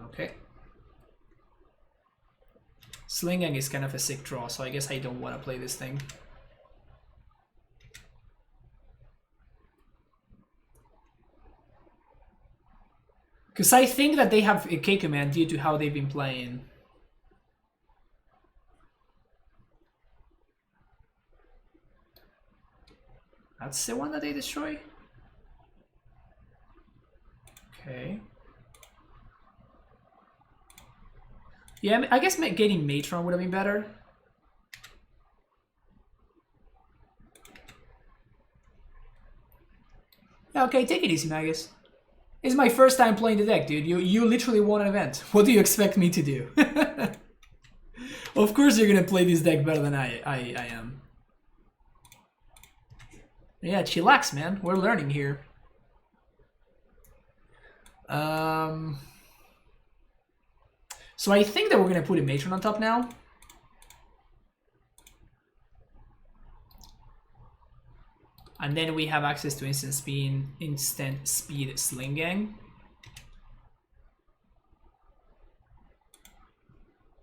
Okay. Sling Gang is kind of a sick draw, so I guess I don't want to play this thing. Because I think that they have a K command due to how they've been playing. That's the one that they destroy? Okay. Yeah, I guess getting Matron would have been better. Yeah, okay, take it easy, Magus. It's my first time playing the deck, dude. You literally won an event. What do you expect me to do? Of course you're gonna play this deck better than I am. Yeah, chillax, man. We're learning here. So I think that we're gonna put a Matron on top now. And then we have access to instant speed Sling Gang.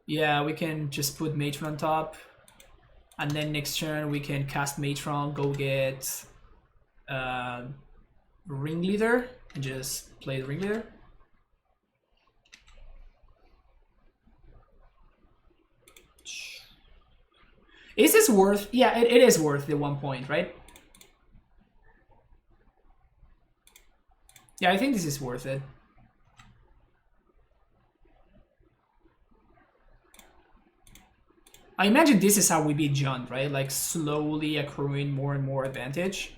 Yeah, we can just put Matron on top. And then next turn we can cast Matron, go get Ringleader, and just play the Ringleader. Is this worth? Yeah, it is worth the 1 point, right? Yeah, I think this is worth it. I imagine this is how we beat John, right? Like slowly accruing more and more advantage.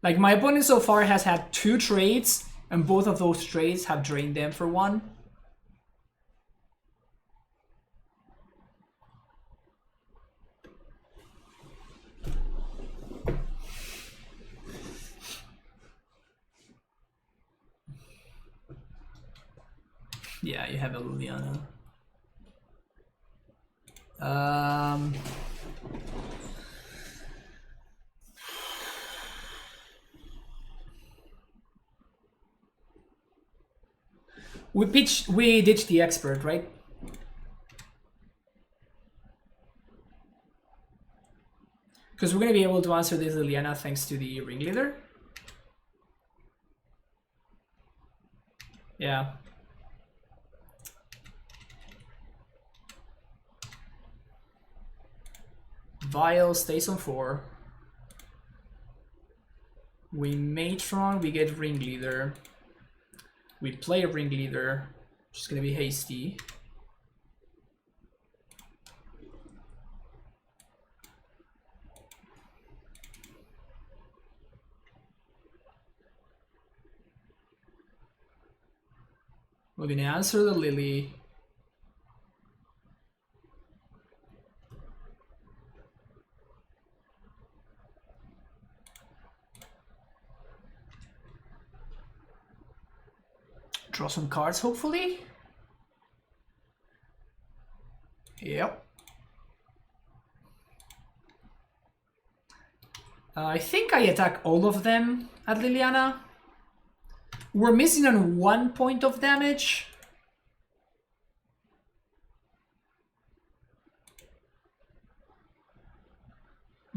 Like my opponent so far has had 2 trades, and both of those trades have drained them for 1. Yeah, you have a Liliana. We ditched the expert, right? Because we're gonna be able to answer this Liliana thanks to the Ringleader. Yeah. Vial stays on 4. We Matron, we get Ringleader. We play Ringleader, which is gonna be hasty. We're gonna answer the Lily. Draw some cards, hopefully. Yep. I think I attack all of them at Liliana. We're missing on 1 point of damage.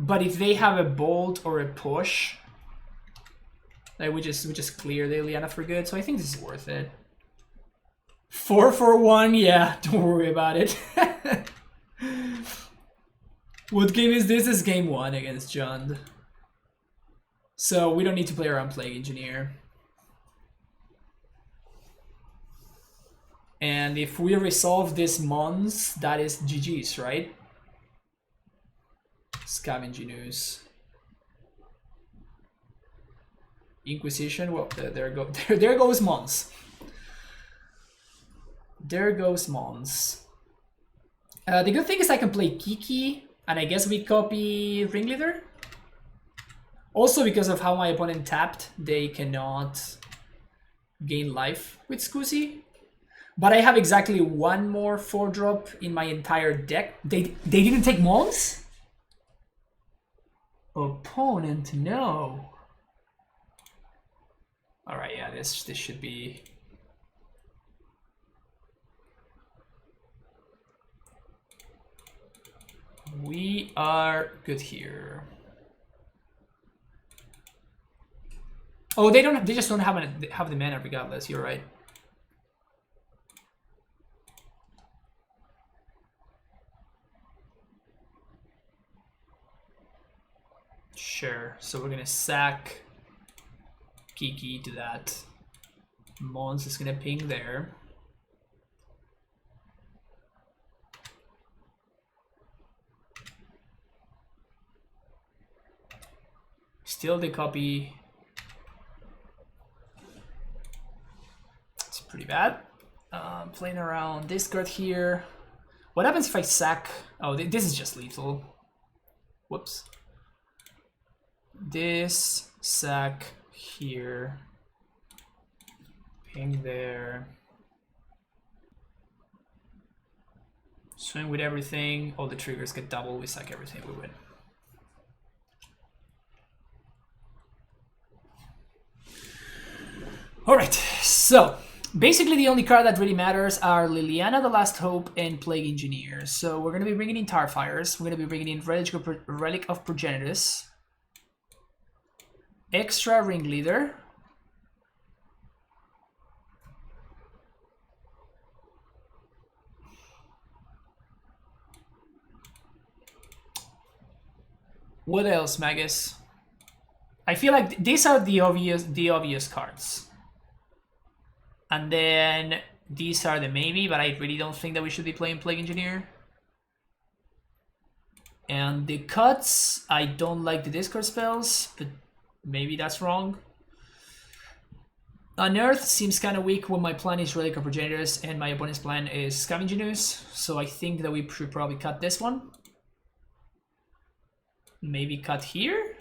But if they have a bolt or a push, like we just clear the Liliana for good. So I think this is worth it. 4 for 1, yeah, don't worry about it. What game is this? This is game 1 against Jund. So we don't need to play around Plague Engineer. And if we resolve this Mons, that is GG's, right? Scavenging News. Inquisition, well, there goes Mons. There goes Mons. The good thing is I can play Kiki, and I guess we copy Ringleader. Also, because of how my opponent tapped, they cannot gain life with Scusi. But I have exactly one more 4-drop in my entire deck. They didn't take Mons? Opponent, no. Alright, yeah, this should be... We are good here. Oh, they just don't have the mana regardless, you're right. Sure, so we're gonna sack Kiki to that. Mons is gonna ping there. Still the copy. It's pretty bad. Playing around discard here. What happens if I sack? Oh, this is just lethal. Whoops. This, sack here. Ping there. Swing with everything. All the triggers get double. We sack everything. We win. Alright, so basically the only card that really matters are Liliana, the Last Hope, and Plague Engineer. So we're going to be bringing in Tarfires, we're going to be bringing in Relic of Progenitus, extra Ringleader, what else, Magus? I feel like these are the obvious cards. And then these are the maybe, but I really don't think that we should be playing Plague Engineer. And the cuts, I don't like the discard spells, but maybe that's wrong. Unearth seems kind of weak when my plan is Relic of Progenitus and my opponent's plan is Scavenging News. So I think that we should probably cut this one. Maybe cut here.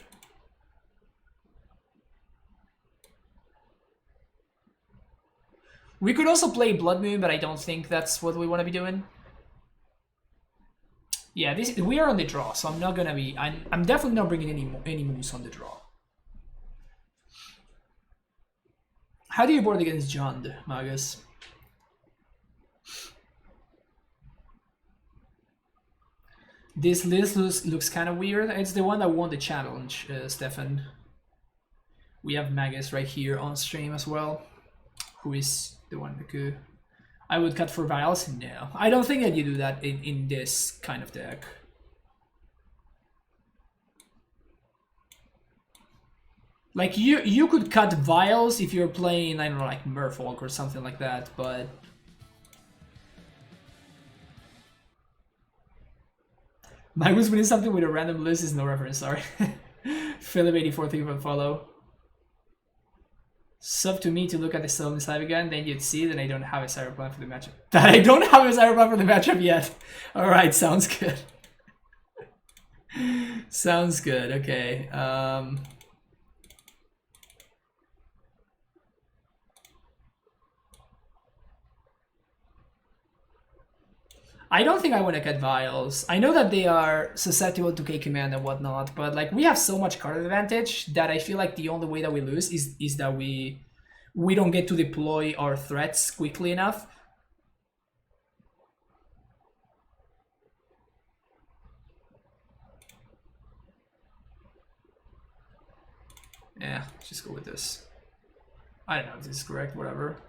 We could also play Blood Moon, but I don't think that's what we want to be doing. Yeah, we are on the draw, so I'm not gonna be. I'm definitely not bringing any moves on the draw. How do you board against Jund, Magus? This list looks kind of weird. It's the one that won the challenge, Stefan. We have Magus right here on stream as well, who is the one that could... I would cut for Vials? No. I don't think that you do that in this kind of deck. Like, you could cut Vials if you're playing, I don't know, like Merfolk or something like that, but... My was winning something with a random list is no reference, sorry. Philip84, thank you for the follow. Sub to me to look at the Stolen Live again, then you'd see that I don't have a cyber plan for the matchup. That I don't have a cyber plan for the matchup yet. Alright, sounds good. Sounds good, okay. I don't think I want to cut Vials. I know that they are susceptible to K-Command and whatnot, but like we have so much card advantage that I feel like the only way that we lose is that we don't get to deploy our threats quickly enough. Yeah, just go with this. I don't know if this is correct, whatever.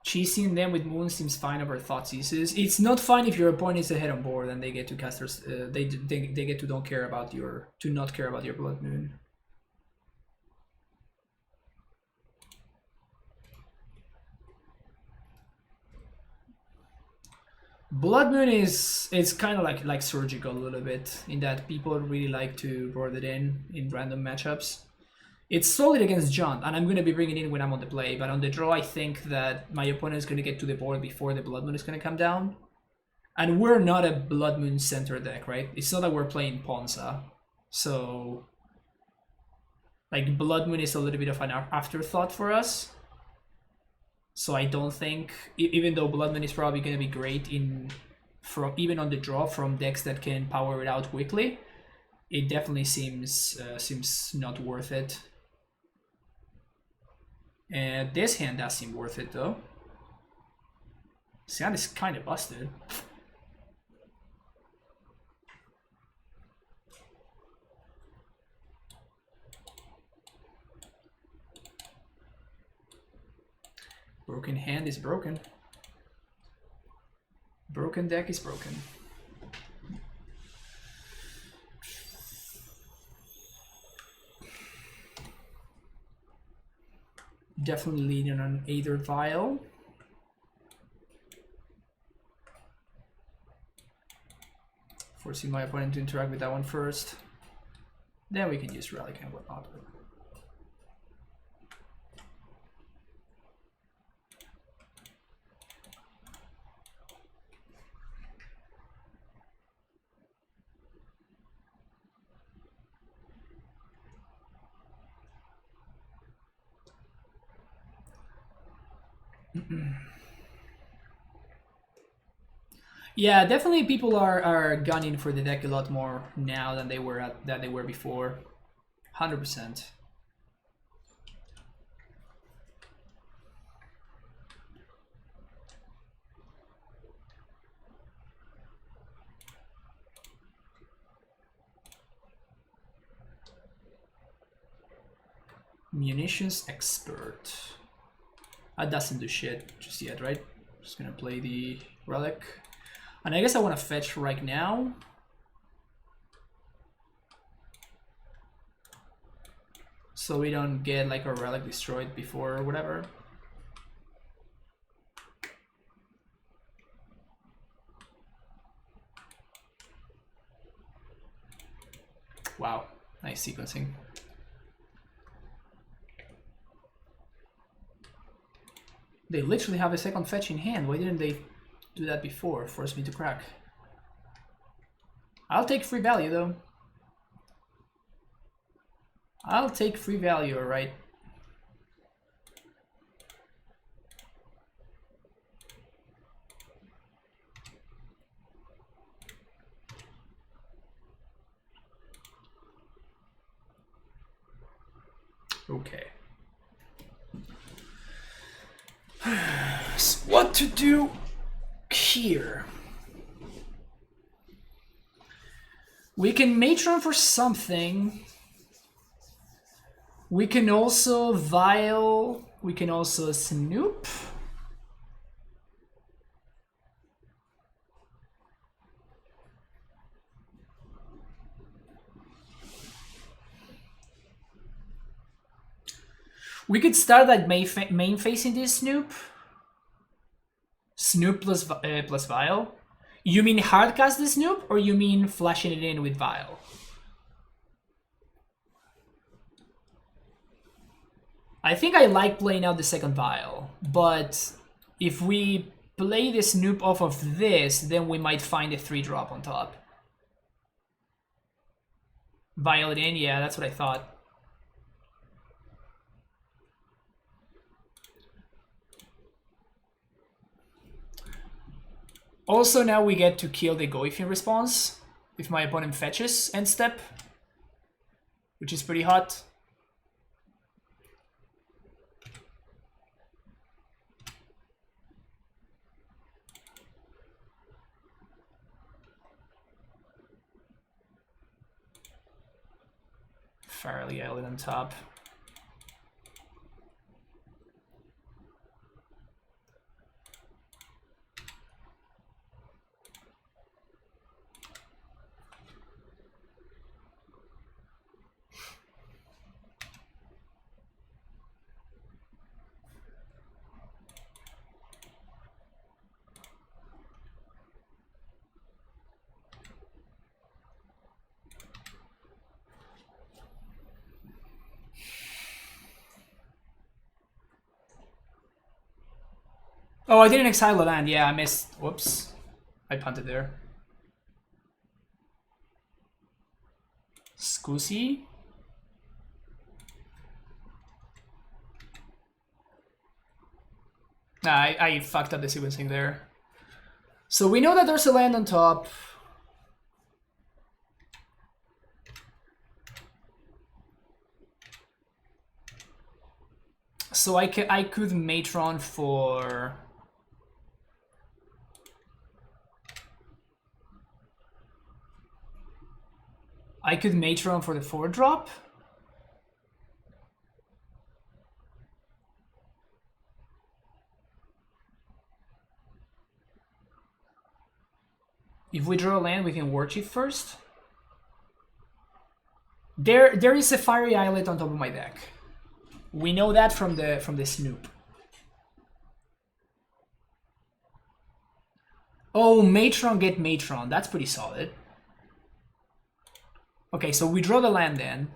Chasing them with moon seems fine over Thoughtseizes. It's not fine if your opponent is ahead on board and they get to casters. They get to not care about your Blood Moon. Blood Moon is kind of like surgical a little bit in that people really like to board it in random matchups. It's solid against Jaunt, and I'm going to be bringing it in when I'm on the play, but on the draw I think that my opponent is going to get to the board before the Blood Moon is going to come down. And we're not a Blood Moon center deck, right? It's not that we're playing Ponza. So, like, Blood Moon is a little bit of an afterthought for us. So I don't think, even though Blood Moon is probably going to be great even on the draw from decks that can power it out quickly, it definitely seems not worth it. And this hand does seem worth it though. This hand is kind of busted. Broken hand is broken. Broken deck is broken. Definitely leaning on Aether Vial. Forcing my opponent to interact with that one first. Then we can use Relic and whatnot. Yeah, definitely people are gunning for the deck a lot more now than they were before. 100%. Munitions expert. That doesn't do shit just yet, right? Just gonna play the relic. And I guess I want to fetch right now. So we don't get like a relic destroyed before or whatever. Wow, nice sequencing. They literally have a second fetch in hand. Why didn't they do that before? Force me to crack. I'll take free value though. I'll take free value, alright. Okay. So what to do here? We can Matron for something. We can also Vial. We can also Snoop. We could start like main facing this Snoop. Snoop plus Vial. You mean hardcast the Snoop, or you mean flashing it in with Vial? I think I like playing out the second Vial, but if we play the Snoop off of this, then we might find a 3-drop on top. Vial it in, yeah, that's what I thought. Also, now we get to kill the Goifian response if my opponent fetches end step, which is pretty hot. Fairly Island on top. Oh, I didn't exile the land. Yeah, I missed. Whoops. I punted there. Scusi. Nah, I fucked up the sequencing there. So we know that there's a land on top. So I could Matron for... I could Matron for the 4-drop. If we draw a land, we can War Chief first. There is a Fiery Islet on top of my deck. We know that from the Snoop. Oh, Matron get Matron. That's pretty solid. Okay, so we draw the land then.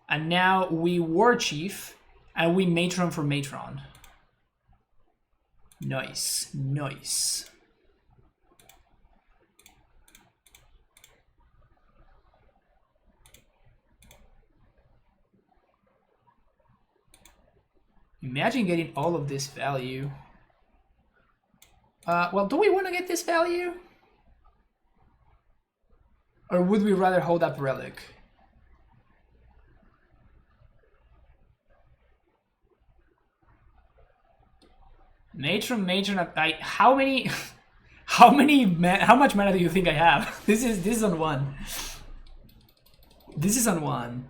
And now we War Chief and we Matron for Matron. Nice, nice. Imagine getting all of this value. Well, do we want to get this value? Or would we rather hold up Relic? Matron, how many how much mana do you think I have? This is on 1. This is on 1.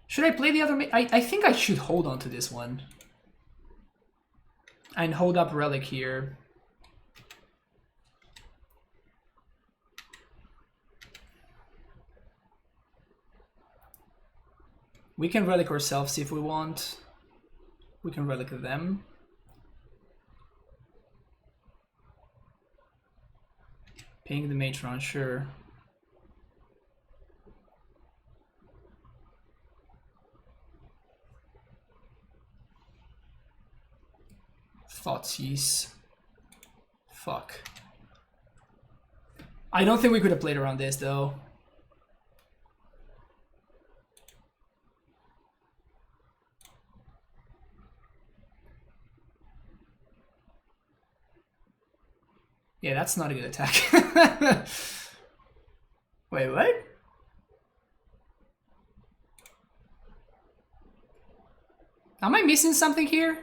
Should I play the other? I think I should hold on to this one. And hold up Relic here. We can Relic ourselves if we want. We can Relic them. Ping the Matron, sure. Thoughtseize. Fuck. I don't think we could have played around this though. Yeah, that's not a good attack. Wait, what? Am I missing something here?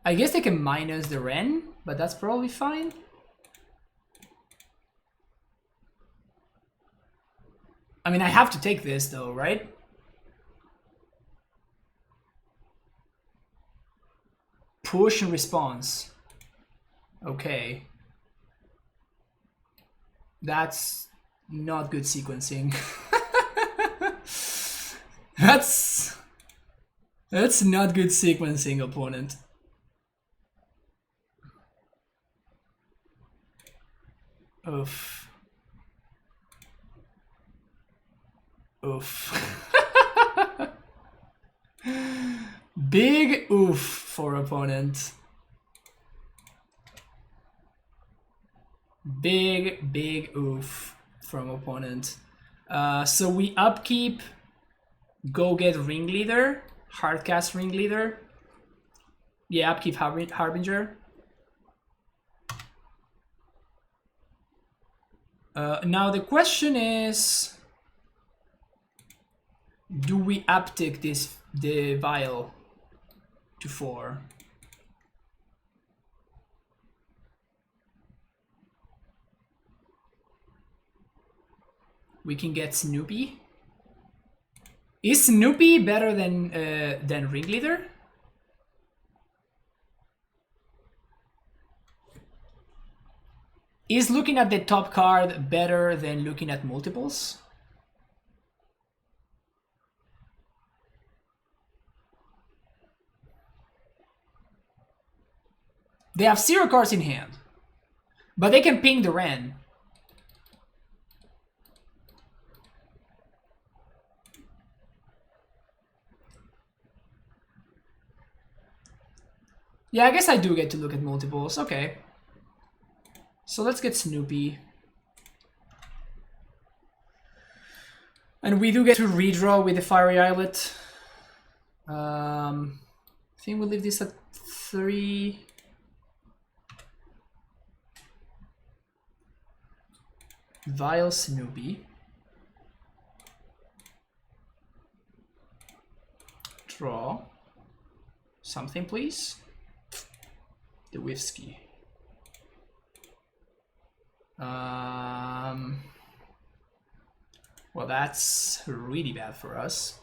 I guess they can minus the Ren, but that's probably fine. I mean, I have to take this though, right? Push and response. Okay. That's not good sequencing. That's not good sequencing, opponent. Oof. Oof. Big oof for opponent. Big oof from opponent. So we upkeep, go get Ringleader, hardcast Ringleader. Yeah, upkeep Harbinger. Now the question is, do we uptick the vial to 4? We can get Snoopy. Is Snoopy better than Ringleader? Is looking at the top card better than looking at multiples? They have 0 cards in hand, but they can ping the Ren. Yeah, I guess I do get to look at multiples. Okay. So let's get Snoopy. And we do get to redraw with the Fiery Islet. I think we'll leave this at 3. Vial Snoopy. Draw. Something, please. The whiskey. Well, that's really bad for us.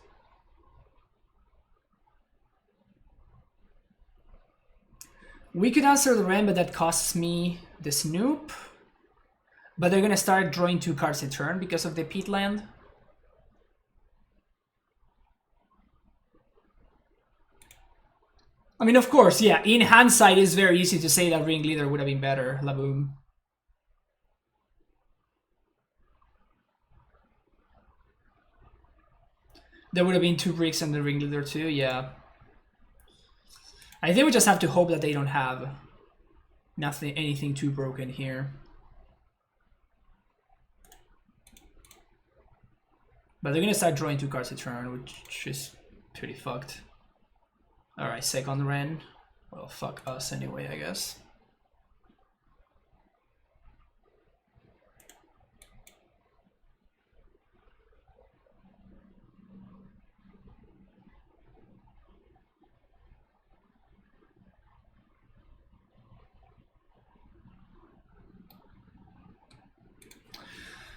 We could answer the Ren, but that costs me the Snoop. But they're gonna start drawing 2 cards a turn because of the peatland. I mean, of course, yeah, in hindsight, it's very easy to say that Ringleader would have been better, Laboom. There would have been 2 bricks and the Ringleader too, yeah. I think we just have to hope that they don't have anything too broken here. But they're gonna start drawing 2 cards a turn, which is pretty fucked. Alright, second Ren. Well, fuck us anyway, I guess.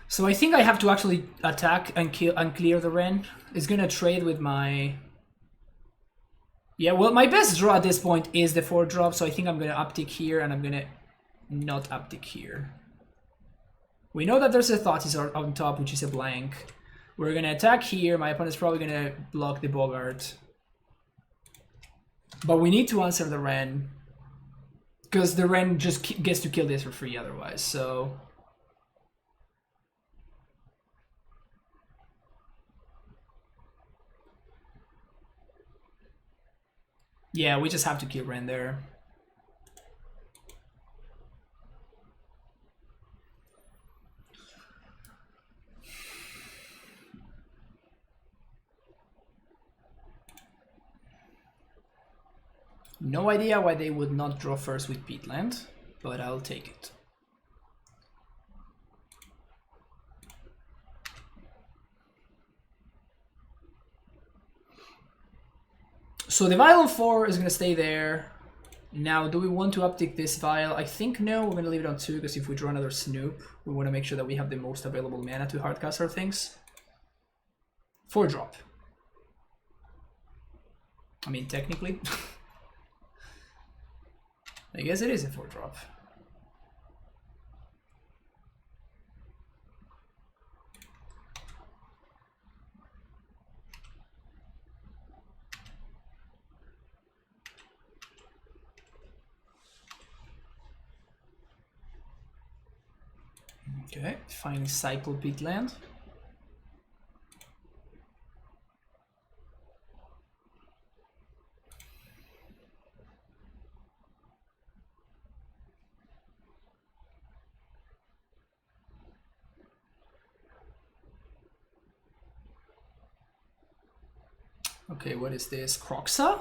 So I think I have to actually attack and kill and clear the Ren. It's gonna trade with my... Yeah, well, my best draw at this point is the 4-drop, so I think I'm gonna uptick here and I'm gonna not uptick here. We know that there's a Thought's on top, which is a blank. We're gonna attack here. My opponent's probably gonna block the Bogart. But we need to answer the Ren, because the Ren just gets to kill this for free otherwise, so... Yeah, we just have to kill Ren there. No idea why they would not draw first with peatland, but I'll take it. So the vial on 4 is going to stay there. Now, do we want to uptick this vial? I think no, we're going to leave it on 2, because if we draw another Snoop, we want to make sure that we have the most available mana to hardcast our things. 4-drop. I mean, technically. I guess it is a 4-drop. Okay, finally cycle peatland. Okay, what is this? Croxa?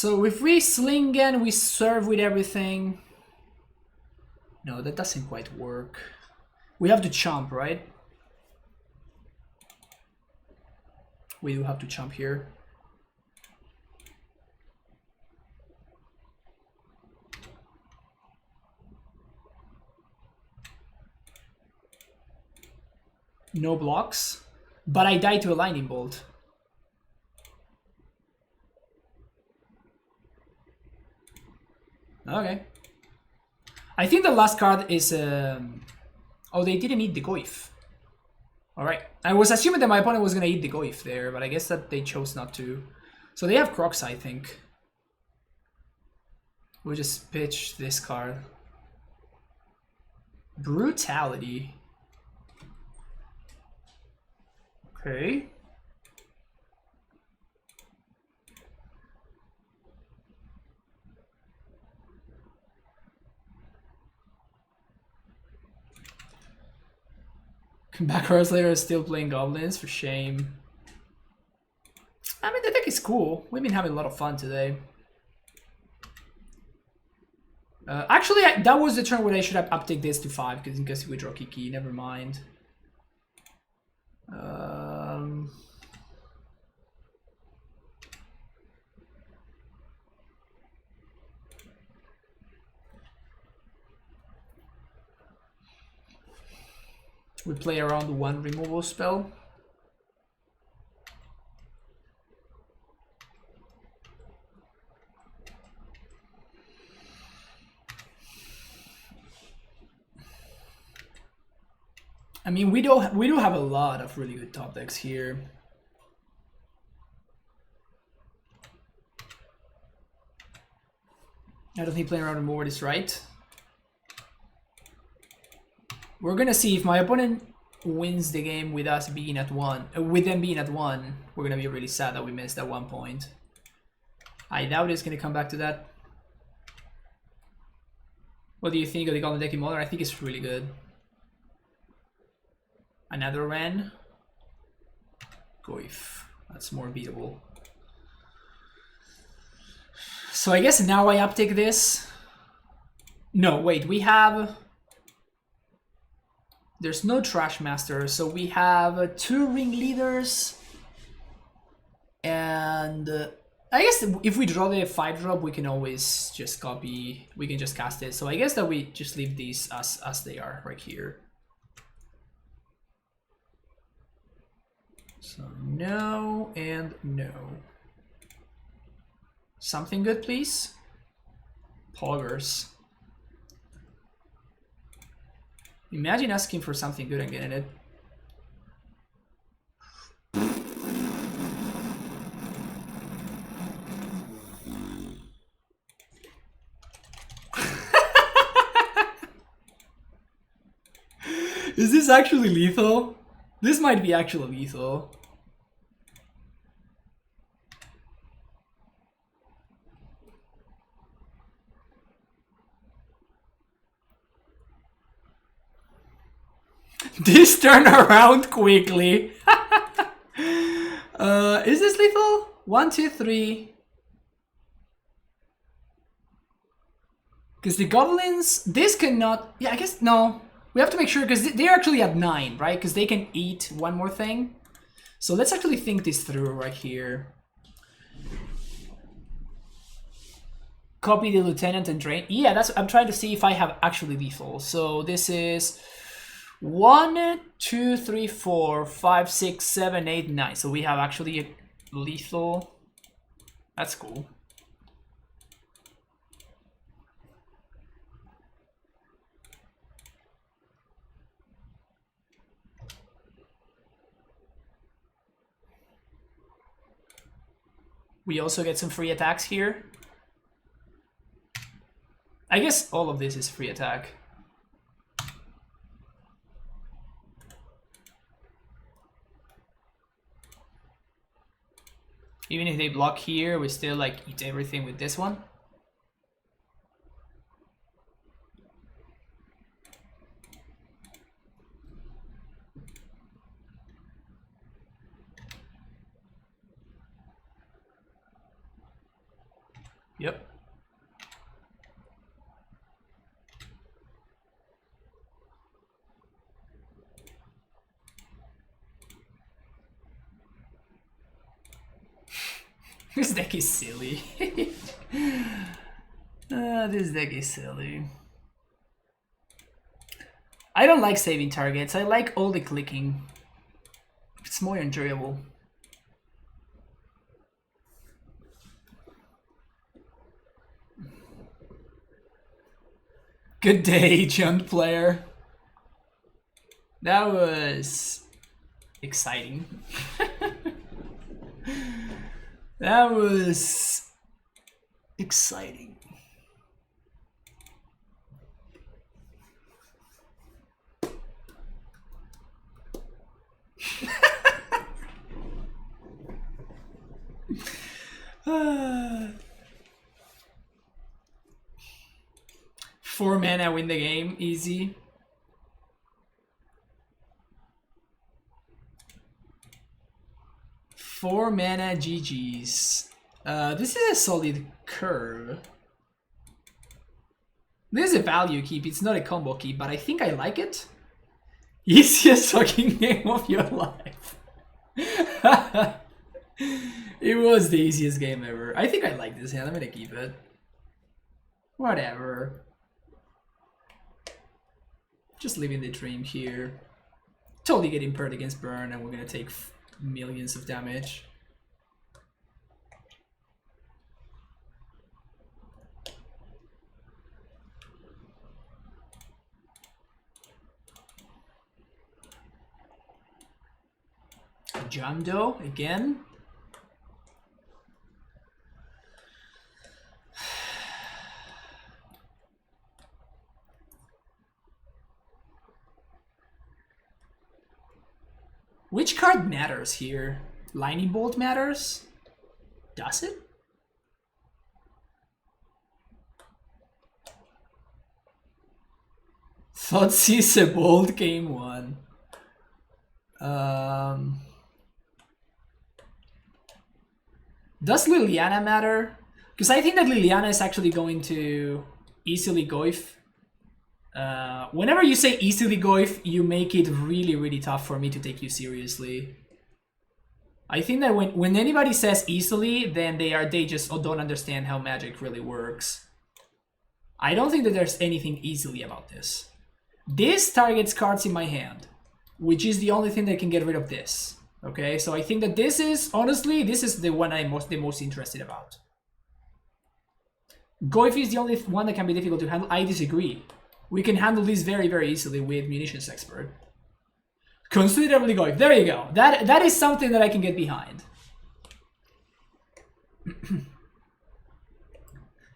So if we sling and we serve with everything... No, that doesn't quite work. We have to chomp, right? We do have to chomp here. No blocks, but I die to a lightning bolt. Okay. I think the last card is... Oh, they didn't eat the Goif. Alright. I was assuming that my opponent was going to eat the Goif there, but I guess that they chose not to. So they have Crocs, I think. We'll just pitch this card. Brutality. Okay. Back hours later is still playing Goblins, for shame. I mean, the deck is cool. We've been having a lot of fun today. Actually, that was the turn where I should have uptick this to 5, because in case we draw Kiki, never mind. We play around one removal spell. I mean, we do have a lot of really good top decks here. I don't think playing around removal is right. We're gonna see if my opponent wins the game with us being at 1. With them being at 1, we're gonna be really sad that we missed that 1 point. I doubt it's gonna come back to that. What do you think of the Goblin deck in Modern? I think it's really good. Another Ren. Goif. That's more beatable. So I guess now I uptick this. No, wait, we have... There's no Trash Master, so we have 2 Ringleaders. And I guess if we draw the 5-drop, we can always just copy, we can just cast it. So I guess that we just leave these as they are right here. So no and no. Something good, please? Poggers. Imagine asking for something good and getting it. Is this actually lethal? This might be actually lethal. This turn around quickly. Is this lethal? 1, 2, 3. Because the Goblins, this cannot... Yeah, I guess, no. We have to make sure, because they're actually at 9, right? Because they can eat one more thing. So let's actually think this through right here. Copy the Lieutenant and drain. Yeah, that's... I'm trying to see if I have actually lethal. So this is 1, 2, 3, 4, 5, 6, 7, 8, 9. So we have actually a lethal. That's cool. We also get some free attacks here. I guess all of this is free attack. Even if they block here, we still like eat everything with this one. Yep. This deck is silly. This deck is silly. I don't like saving targets. I like all the clicking. It's more enjoyable. Good day, Jund player. That was exciting. That was exciting. Four mana win the game, easy. Four mana GG's. This is a solid curve. This is a value keep, it's not a combo keep, but I think I like it. Easiest fucking game of your life. It was the easiest game ever. I think I like this hand, I'm gonna keep it. Whatever. Just living the dream here. Totally getting impaired against burn and we're gonna take millions of damage. Jamdo again. Which card matters here? Lightning Bolt matters? Does it? Thoughtseize a Bolt game 1. Does Liliana matter? Because I think that Liliana is actually going to easily Goif. Whenever you say easily Goif, you make it really, really tough for me to take you seriously. I think that when anybody says easily, then they just don't understand how Magic really works. I don't think that there's anything easily about this. This targets cards in my hand, which is the only thing that can get rid of this. Okay, so I think that this is, honestly, this is the one I'm the most interested about. Goif is the only one that can be difficult to handle. I disagree. We can handle this very, very easily with Munitions Expert. Considerably Goif. There you go. That is something that I can get behind.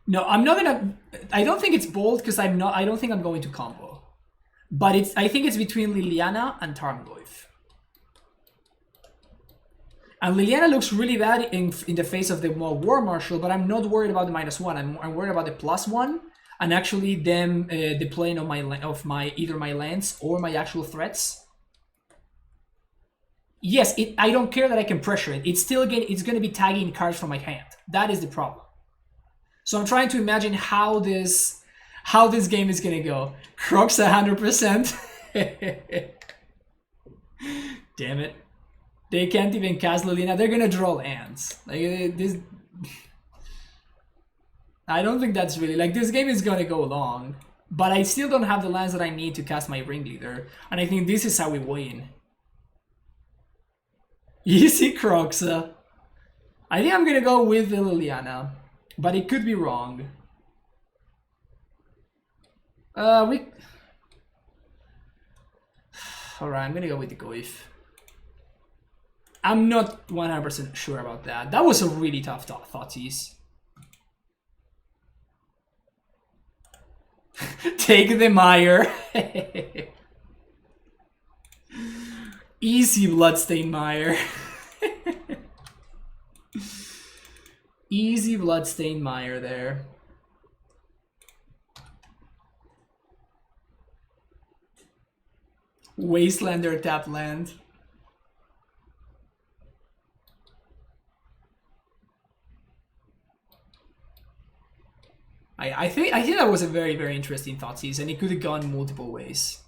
No, I'm not gonna. I don't think it's bold because I don't think I'm going to combo. But I think it's between Liliana and Tarmogoyf. And Liliana looks really bad in the face of the War Marshal, but I'm not worried about the -1. I'm worried about the +1 and actually them deploying of my either my lands or my actual threats. Yes, I don't care that I can pressure it. It's going to be tagging cards from my hand. That is the problem. So I'm trying to imagine how this game is gonna go. Crocs 100%. Damn it. They can't even cast Liliana. They're gonna draw lands. Like this. I don't think that's really like this game is gonna go long. But I still don't have the lands that I need to cast my Ringleader. And I think this is how we win. Easy Crocs. I think I'm gonna go with the Liliana. But it could be wrong. Alright, I'm gonna go with the Goif. I'm not 100% sure about that. That was a really tough Thoughtseize. Take the Mire. Easy Bloodstained Mire. Easy Bloodstained Mire there. Wastelander tapped land. I think that was a very, very interesting Thoughtseize, and it could have gone multiple ways.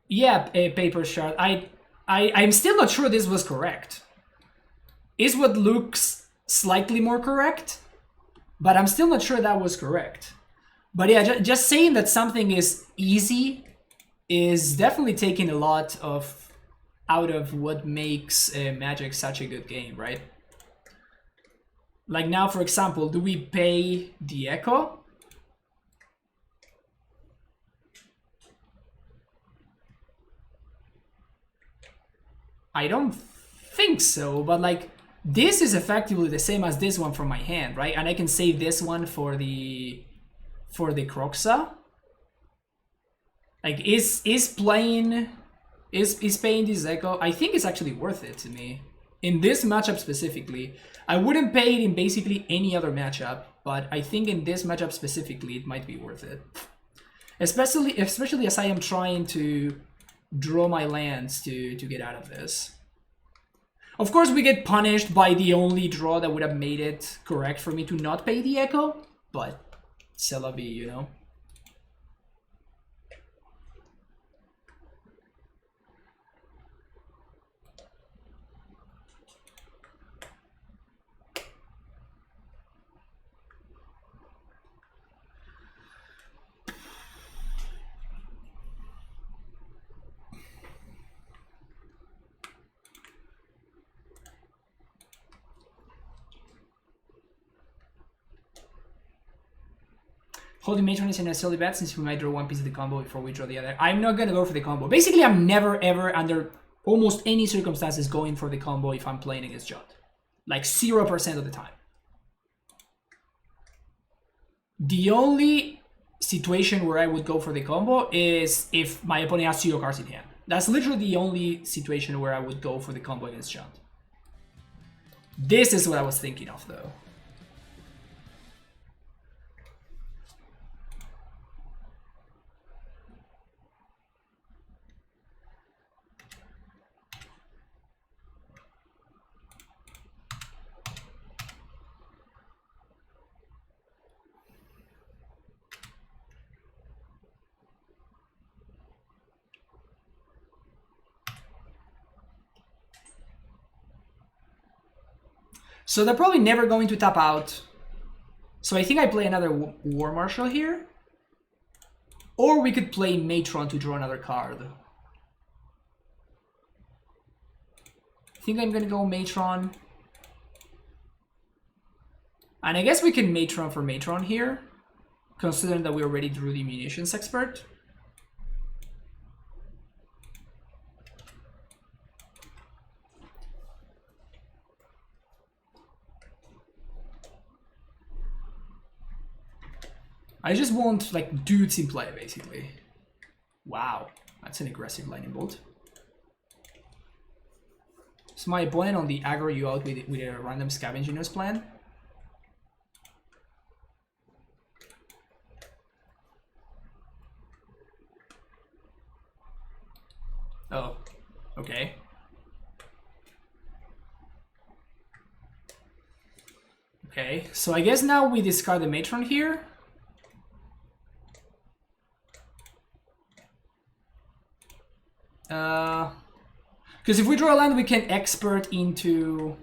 Yeah, a paper shard. I'm still not sure this was correct. Is what looks slightly more correct, but I'm still not sure that was correct. But yeah, just saying that something is easy is definitely taking a lot of out of what makes Magic such a good game, right? Like now, for example, do we pay the Echo? I don't think so, but like this is effectively the same as this one from my hand, right? And I can save this one for the Croxa. Like is paying this Echo? I think it's actually worth it to me. In this matchup specifically, I wouldn't pay it in basically any other matchup, but I think in this matchup specifically, it might be worth it. Especially as I am trying to draw my lands to get out of this. Of course, we get punished by the only draw that would have made it correct for me to not pay the Echo, but c'est la vie, you know? Holding Matron is in a silly bet since we might draw one piece of the combo before we draw the other. I'm not gonna go for the combo. Basically, I'm never ever under almost any circumstances going for the combo if I'm playing against Jund. Like 0% of the time. The only situation where I would go for the combo is if my opponent has 0 cards in hand. That's literally the only situation where I would go for the combo against Jund. This is what I was thinking of though. So they're probably never going to tap out. So I think I play another War Marshal here. Or we could play Matron to draw another card. I think I'm gonna go Matron. And I guess we can Matron for Matron here, considering that we already drew the Munitions Expert. I just want like dudes in play basically. Wow, that's an aggressive lightning bolt. So my opponent on the aggro you out with a random Scavenging Ooze plan. Oh, okay. Okay, so I guess now we discard the Matron here. Because if we draw a land, we can expert into...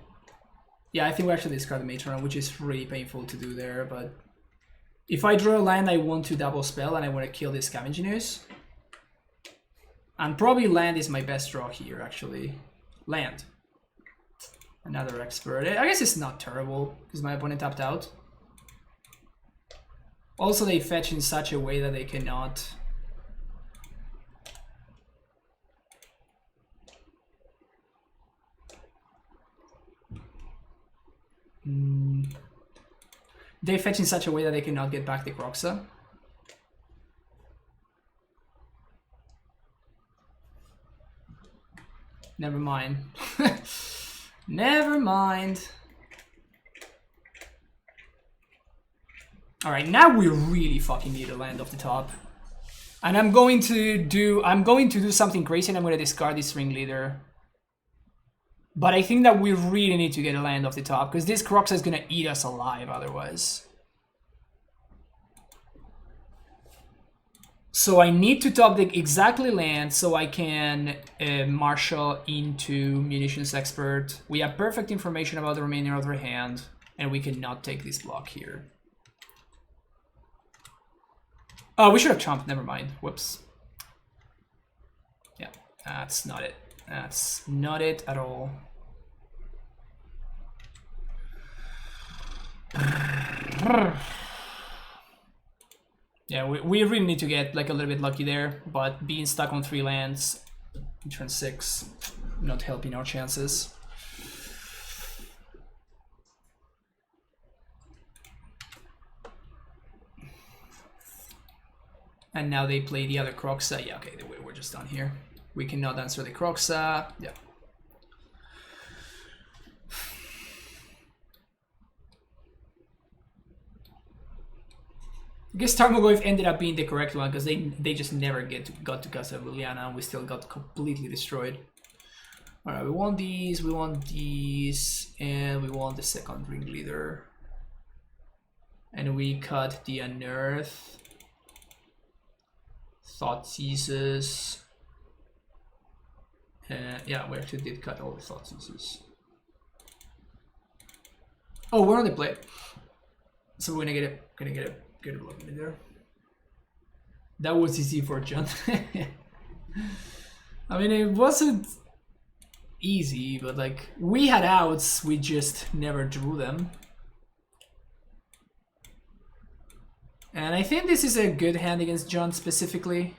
Yeah, I think we actually discard the Matron, which is really painful to do there, but... If I draw a land, I want to double spell, and I want to kill this Scavenging Ooze. And probably land is my best draw here, actually. Land. Another expert. I guess it's not terrible, because my opponent tapped out. Also, they fetch in such a way that they cannot... They fetch in such a way that they cannot get back the Croxa. Never mind. Never mind. Alright, now we really fucking need a land off the top. And I'm going to do something crazy, and I'm going to discard this ringleader. But I think that we really need to get a land off the top, because this Croxa is going to eat us alive otherwise. So I need to top deck exactly land so I can marshal into Munitions Expert. We have perfect information about the remainder of their hand, and we cannot take this block here. Oh, we should have chomped, never mind. Whoops. Yeah, that's not it. That's not it at all. Yeah, we really need to get like a little bit lucky there, but being stuck on 3 lands in turn 6, not helping our chances. And now they play the other Croxa. Yeah, okay, we're just done here. We cannot answer the Croxa. Yeah. I guess Tarmogoyf ended up being the correct one because they just never got to Casa Liliana, and we still got completely destroyed. Alright, we want these, and we want the second ringleader. And we cut the Unearth. Thoughtseizes. Yeah, we actually did cut all the Thoughtseizes. Oh, we're on the play. So we're gonna get a block in there. That was easy for John. I mean, it wasn't easy, but like, we had outs, we just never drew them. And I think this is a good hand against John specifically.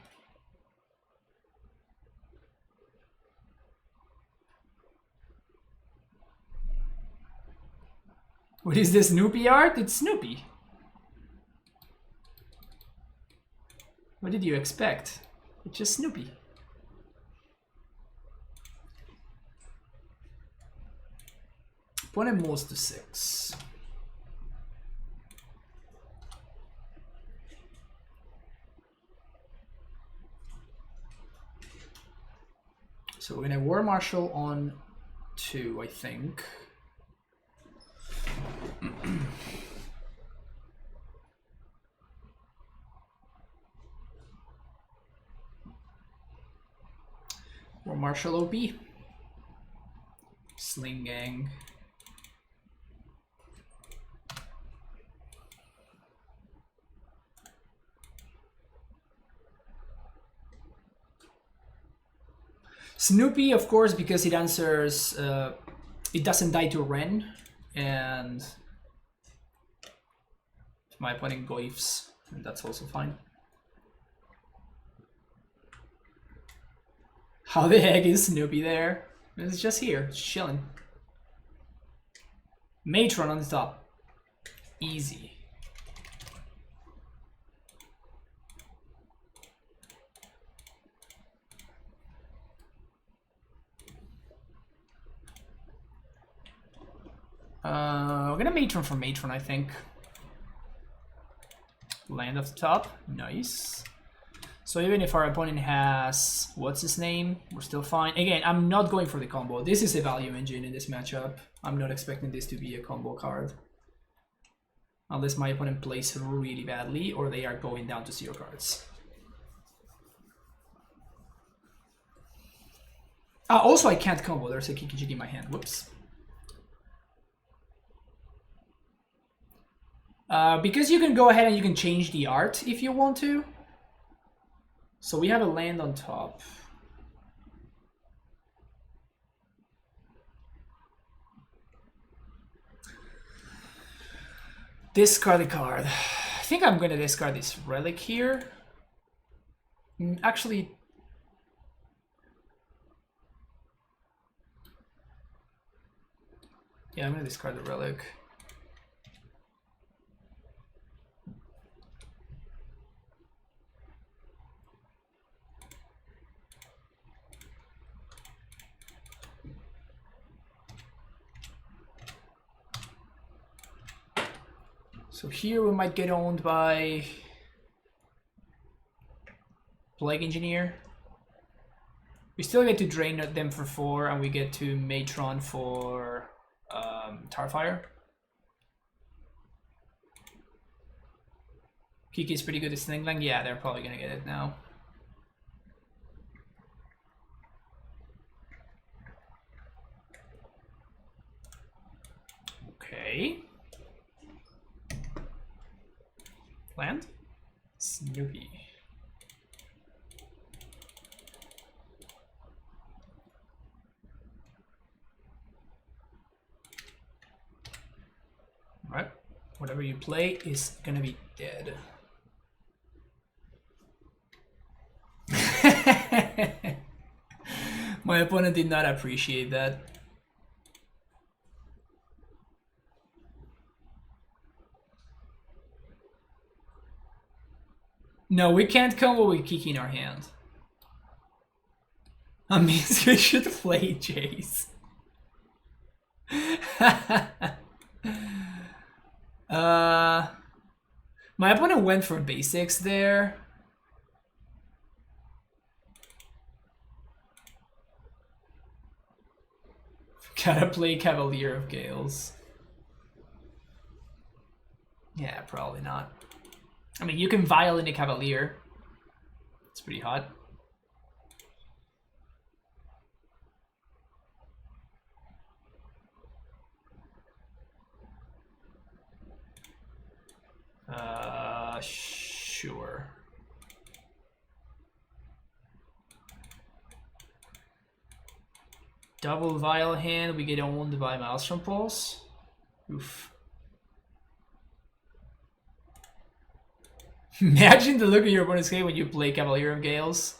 What is this Snoopy art? It's Snoopy. What did you expect? It's just Snoopy. Opponent moves to 6. So we're gonna War Marshal on 2, I think. War Marshal OB. Sling Gang. Snoopy, of course, because it answers, it doesn't die to Ren, and my opponent goifs, and that's also fine. How the heck is Snoopy there? It's just here, it's chilling. Matron on the top. Easy. We're gonna Matron for Matron, I think. Land off the top. Nice. So even if our opponent has, what's his name, we're still fine. Again, I'm not going for the combo. This is a value engine in this matchup. I'm not expecting this to be a combo card. Unless my opponent plays really badly or they are going down to 0 cards. Also, I can't combo. There's a Kiki-Jiki in my hand. Whoops. Because you can go ahead and you can change the art if you want to. So we have a land on top. Discard the card. I think I'm going to discard this relic here. Actually, yeah, I'm going to discard the relic. So here we might get owned by Plague Engineer. We still get to drain them for 4, and we get to Tron for Tarfire. Kiki's pretty good at Slinglang. Yeah, they're probably gonna get it now. Okay. Land? Snoopy. Alright. Whatever you play is gonna be dead. My opponent did not appreciate that. No, we can't combo with Kiki in our hand. That means we should play Jace. My opponent went for basics there. Gotta play Cavalier of Gales. Yeah, probably not. I mean, you can violin a Cavalier. It's pretty hot. Sure. Double Vial hand, we get owned by Maelstrom Pulse. Oof. Imagine the look of your opponent's game when you play Cavalier of Gales.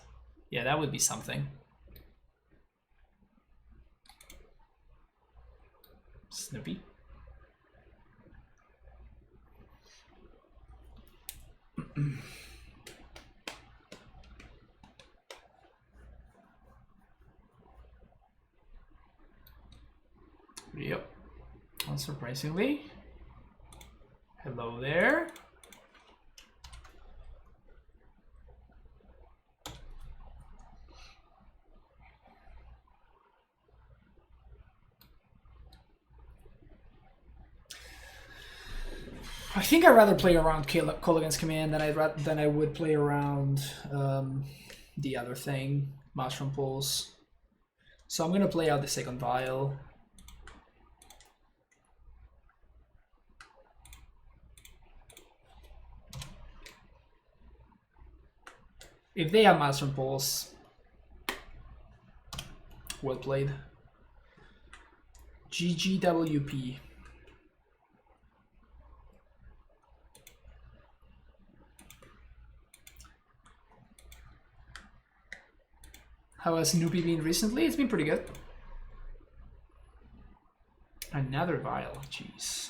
Yeah, that would be something. Snoopy. Yep. Unsurprisingly. Hello there. I think I'd rather play around Colligan's Command than I would play around the other thing, Mushroom Pulse. So I'm gonna play out the second Vial. If they have Mushroom Pulse, well played. GGWP. How has Snoopy been recently? It's been pretty good. Another Vial, jeez.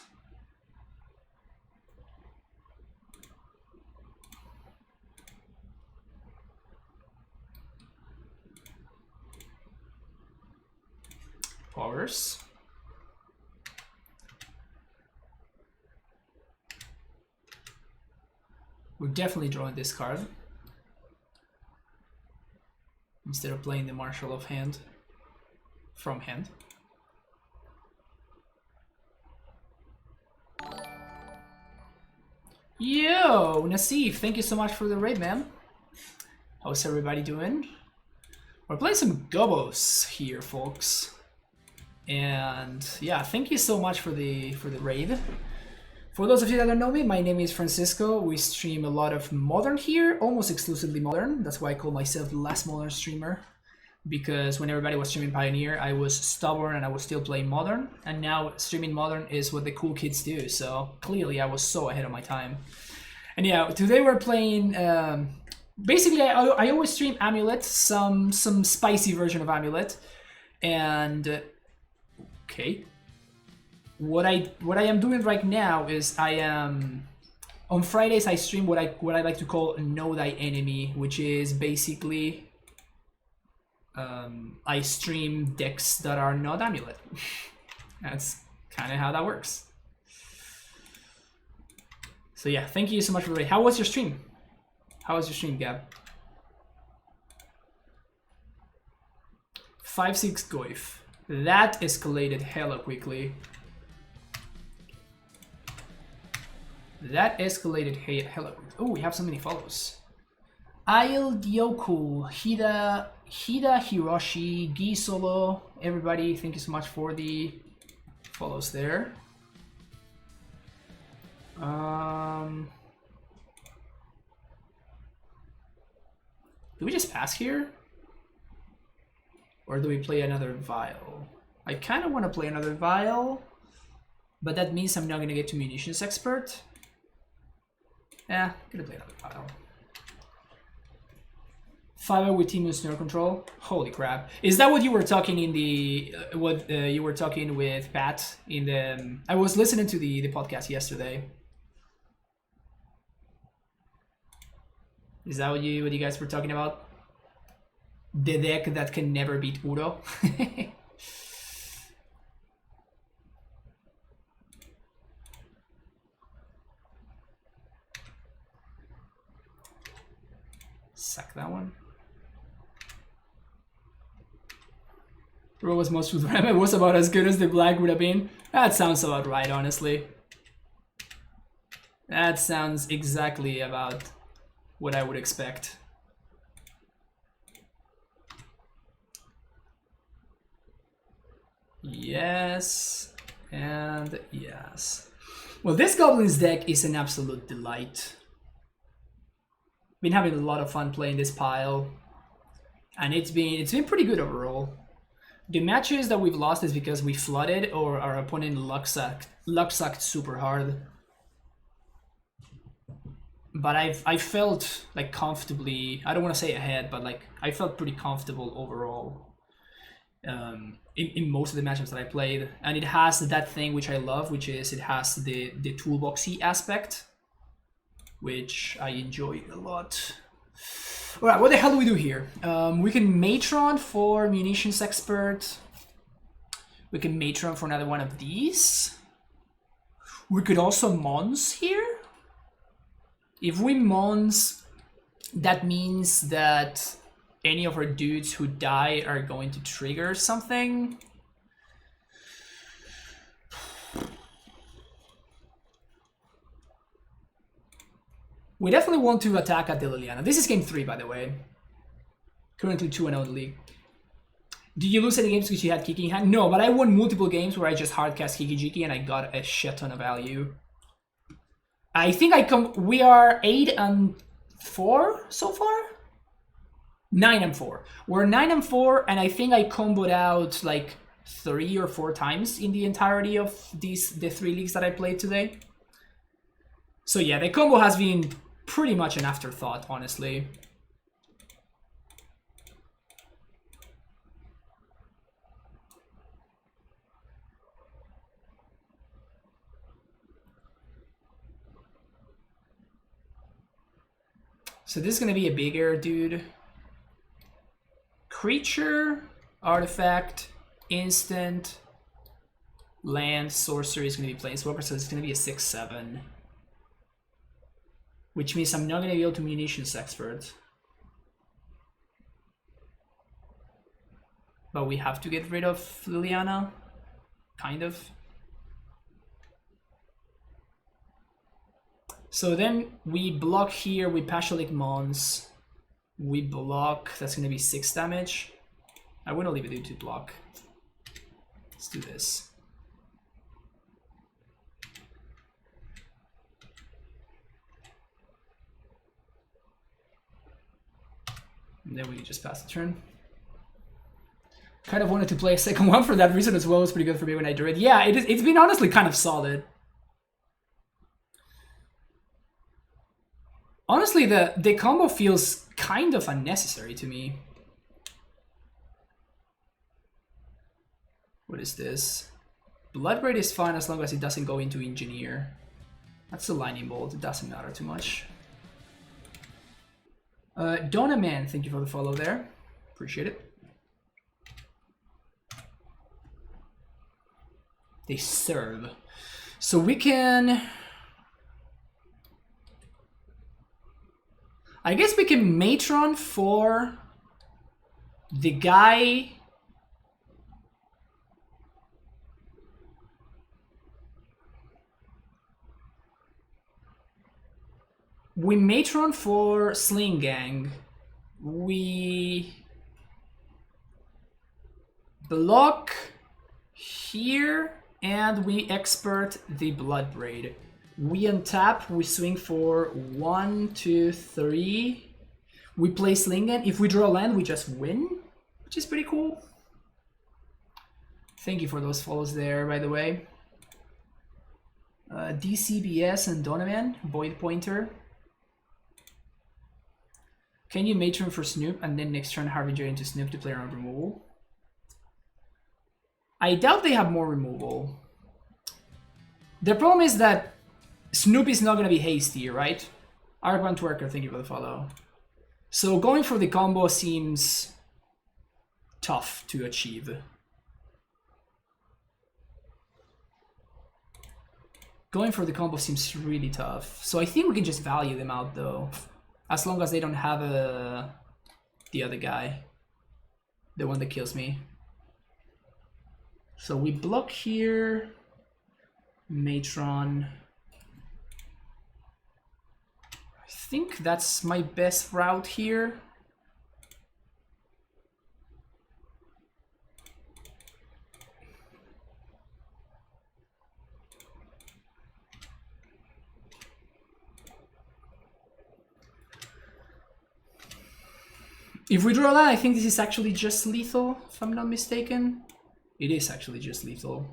Powers. We're definitely drawing this card instead of playing the Marshal of Hand from hand. Yo, Nassif, thank you so much for the raid, man. How's everybody doing? We're playing some Gobos here, folks. And yeah, thank you so much for the raid. For those of you that don't know me, my name is Francisco. We stream a lot of Modern here, almost exclusively Modern. That's why I call myself the last Modern streamer. Because when everybody was streaming Pioneer, I was stubborn and I was still playing Modern. And now streaming Modern is what the cool kids do. So clearly I was so ahead of my time. And yeah, today we're playing... basically, I always stream Amulet, some spicy version of Amulet. And... okay. What I am doing right now is I am on Fridays I stream what I like to call Know Thy Enemy, which is basically I stream decks that are not Amulet. That's kind of how that works. So yeah, thank you so much for the raid. How was your stream? How was your stream, Gab? 5/6 Goif. That escalated hella quickly. Hella quickly. Oh, we have so many follows. Ail Dioku, Hida Hiroshi, Gisolo, everybody, thank you so much for the follows there. Do we just pass here? Or do we play another vial? I kind of want to play another vial, but that means I'm not going to get to munitions expert. Yeah, gonna play another vial. 5 with team and snare control. Holy crap! Is that what you were talking in the you were talking with Pat in the? I was listening to the podcast yesterday. Is that what you guys were talking about? The deck that can never beat Uro. Suck that one. Uro was most with Ram. It was about as good as the black would have been. That sounds about right, honestly. That sounds exactly about what I would expect. Yes, and yes. Well, this Goblins deck is an absolute delight. Been having a lot of fun playing this pile, and it's been pretty good overall. The matches that we've lost is because we flooded or our opponent luck sucked super hard. But I felt like comfortably, I don't want to say ahead, but like I felt pretty comfortable overall in most of the matchups that I played. And it has that thing which I love, which is it has the toolboxy aspect, which I enjoy a lot. Alright, what the hell do we do here? We can Matron for munitions expert. We can Matron for another one of these. We could also Mons here. If we Mons, that means that any of our dudes who die are going to trigger something. We definitely want to attack at the Liliana. This is game 3, by the way. Currently 2-0 in the league. Did you lose any games because you had Kiki in hand? No, but I won multiple games where I just hardcast Kiki Jiki and I got a shit ton of value. I think we are 8-4 so far? 9-4. We're 9-4, and I think I comboed out like 3 or 4 times in the entirety of the 3 leagues that I played today. So yeah, the combo has been pretty much an afterthought, honestly. So this is gonna be a bigger dude. Creature, artifact, instant, land, sorcery is gonna be planeswalker, so it's gonna be a 6/7. Which means I'm not gonna be able to munitions expert. But we have to get rid of Liliana. Kind of. So then we block here with Pashalik Mons. We block, that's gonna be 6 damage. I wouldn't leave it to block. Let's do this. And then we can just pass the turn. Kind of wanted to play a second one for that reason as well. It was pretty good for me when I drew it. Yeah, it's been honestly kind of solid. Honestly, the combo feels kind of unnecessary to me. What is this? Bloodbraid is fine as long as it doesn't go into Engineer. That's a lightning bolt, it doesn't matter too much. Donna Man, thank you for the follow there. Appreciate it. They serve. So we can... I guess we can Matron for the guy We Matron for Sling Gang. We block here, and we expert the Blood Braid. We untap, we swing for 1, 2, 3. We play Sling Gang. If we draw a land, we just win, which is pretty cool. Thank you for those follows there, by the way. DCBS and Donovan, Void Pointer. Can you Matron for Snoop and then next turn Harbinger into Snoop to play around removal? I doubt they have more removal. The problem is that Snoop is not going to be hasty, right? Argwan Twerker, thank you for the follow. So going for the combo seems tough to achieve. Going for the combo seems really tough. So I think we can just value them out though. As long as they don't have the other guy. The one that kills me. So we block here. Matron. I think that's my best route here. If we draw a land, I think this is actually just lethal, if I'm not mistaken. It is actually just lethal.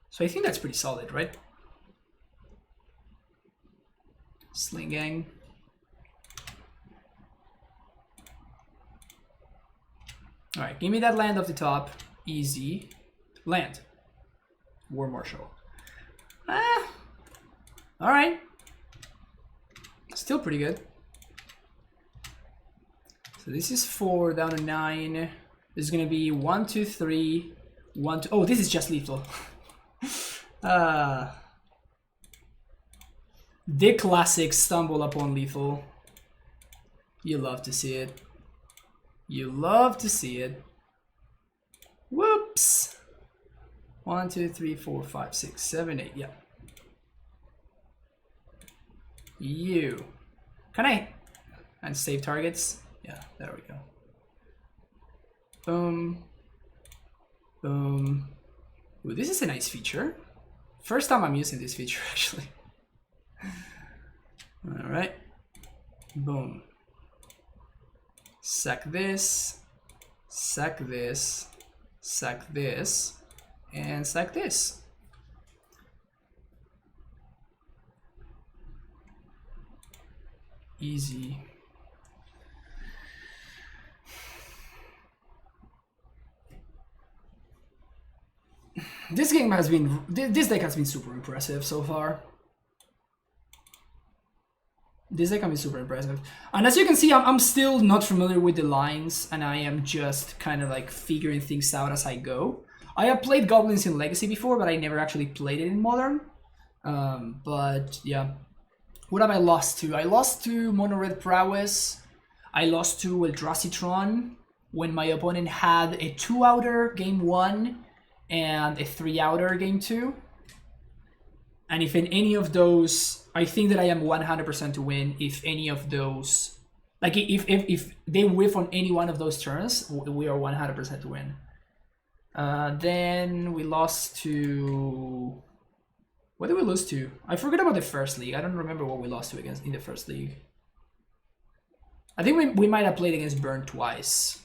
So I think that's pretty solid, right? Sling Gang. Alright, give me that land off the top. Easy. Land. War Marshal. Alright. Still pretty good. So this is 4 down to 9. This is gonna be 1, 2, 3, 1, 2. Oh, this is just lethal. The classic stumble upon lethal. You love to see it. You love to see it. Whoops. 1, 2, 3, 4, 5, 6, 7, 8. Yeah. You. Can I? And save targets? Yeah, there we go. Boom. Boom. Ooh, this is a nice feature. First time I'm using this feature, actually. Alright. Boom. Sack this. Sack this. Sack this. And sack this. Easy. This game has been, this deck has been super impressive so far. This deck has been super impressive. And as you can see, I'm still not familiar with the lines, and I am just kind of like figuring things out as I go. I have played Goblins in Legacy before, but I never actually played it in Modern. But yeah. What have I lost to? I lost to Mono Red Prowess. I lost to Eldrazi Tron when my opponent had a 2-outer game 1 and a 3-outer game 2. And if in any of those, I think that I am 100% to win if any of those, like if they whiff on any one of those turns, we are 100% to win. Then we lost to... What did we lose to? I forgot about the first league. I don't remember what we lost to against in the first league. I think we might have played against Burn twice.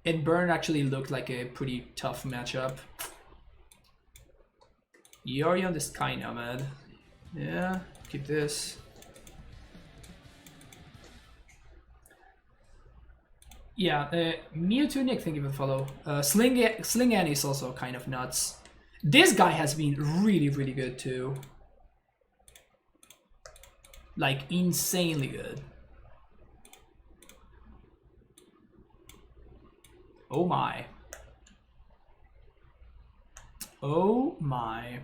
And Burn actually looked like a pretty tough matchup. Yorion the Sky Nomad. Yeah, keep this. Yeah, Mewtwo Nick, thank you for the follow. Sling Annie is also kind of nuts. This guy has been really, really good too. Like, insanely good. Oh my. Oh my.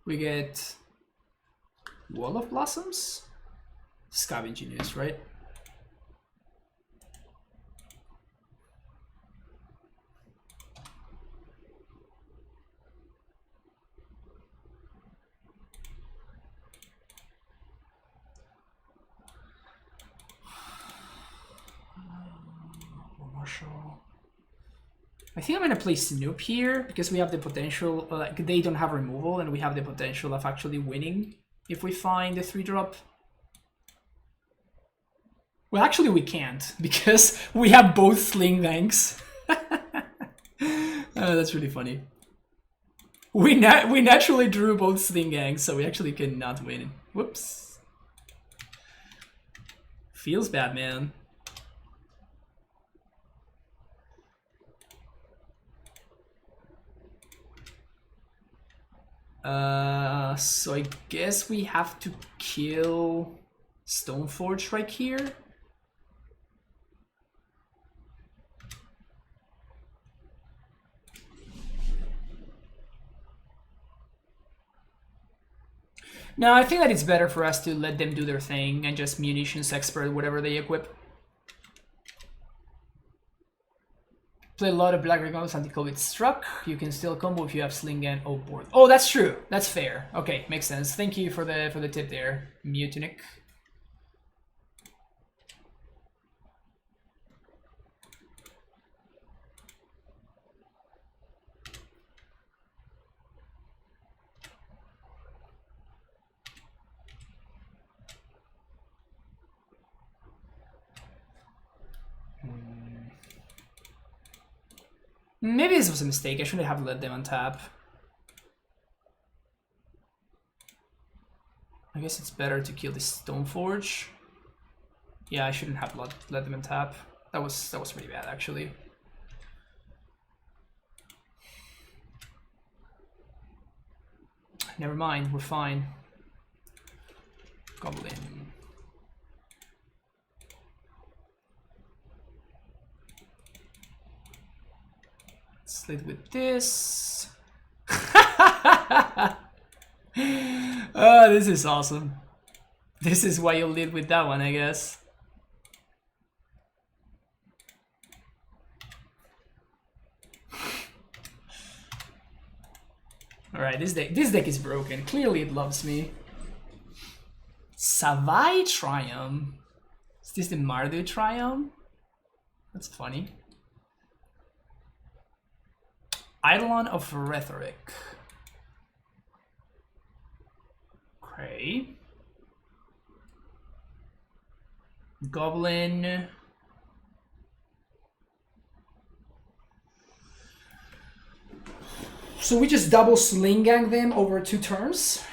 We get Wall of Blossoms? Scavenging is, right? Marshall. I think I'm gonna play Snoop here because we have the potential, like they don't have removal and we have the potential of actually winning if we find the 3-drop. Well, actually we can't because we have both Sling Banks. That's really funny. We naturally drew both Sling Gangs, so we actually cannot win. Whoops. Feels bad, man. So I guess we have to kill Stoneforge right here. No, I think that it's better for us to let them do their thing and just munitions expert whatever they equip. Play a lot of Black Dragons until COVID struck. You can still combo if you have Sling and O board. Oh, that's true. That's fair. Okay, makes sense. Thank you for the tip there, Mutinic. Maybe this was a mistake. I shouldn't have let them untap. I guess it's better to kill this Stoneforge. Yeah, I shouldn't have let them untap. That was pretty bad, actually. Never mind, we're fine. Goblin. Slit with this. Oh, this is awesome. This is why you lead with that one, I guess. Alright, this deck is broken. Clearly it loves me. Savai Triumph. Is this the Mardu Triumph? That's funny. Eidolon of Rhetoric. Okay. Goblin. So we just double Sling Gang them over 2 turns?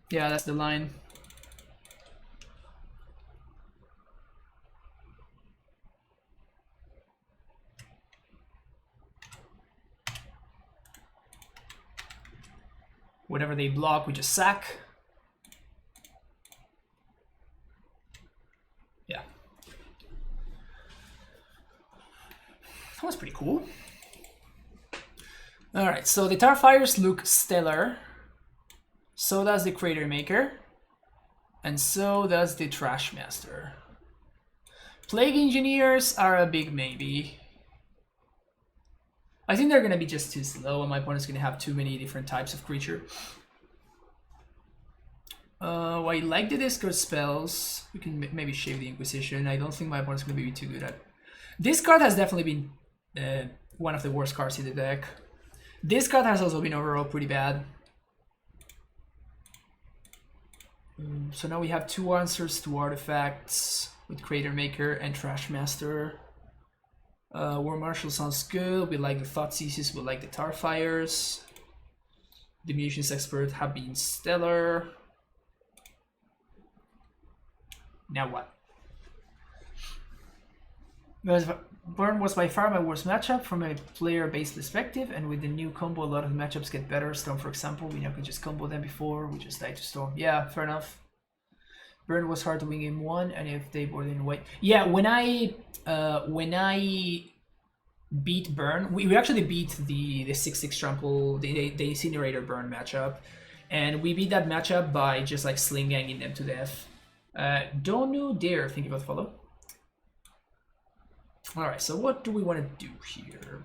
Yeah, that's the line. Whatever they block, we just sack. Yeah. That was pretty cool. Alright, so the Tarfires look stellar. So does the Crater Maker. And so does the Trash Master. Plague Engineers are a big maybe. I think they're gonna be just too slow and my opponent's gonna have too many different types of creature. I like the discard spells. We can maybe shave the Inquisition. I don't think my opponent's gonna be too good at. This card has definitely been one of the worst cards in the deck. This card has also been overall pretty bad. So now we have 2 answers to artifacts with Crater Maker and Trash Master. War Marshal sounds good. We like the Thoughtseizes, we like the Tarfires. The Munitions Expert have been stellar. Now what? Burn was by far my worst matchup from a player-based perspective, and with the new combo, a lot of matchups get better. Storm, for example, we now can just combo them before, we just died to Storm. Yeah, fair enough. Burn was hard to win game 1, and if they boarded in white. Yeah, when I beat Burn, we actually beat the 6/6 trample, the Incinerator Burn matchup, and we beat that matchup by just like Sling Ganging them to death. Don't know dare, thank you for the follow. Alright, so what do we want to do here?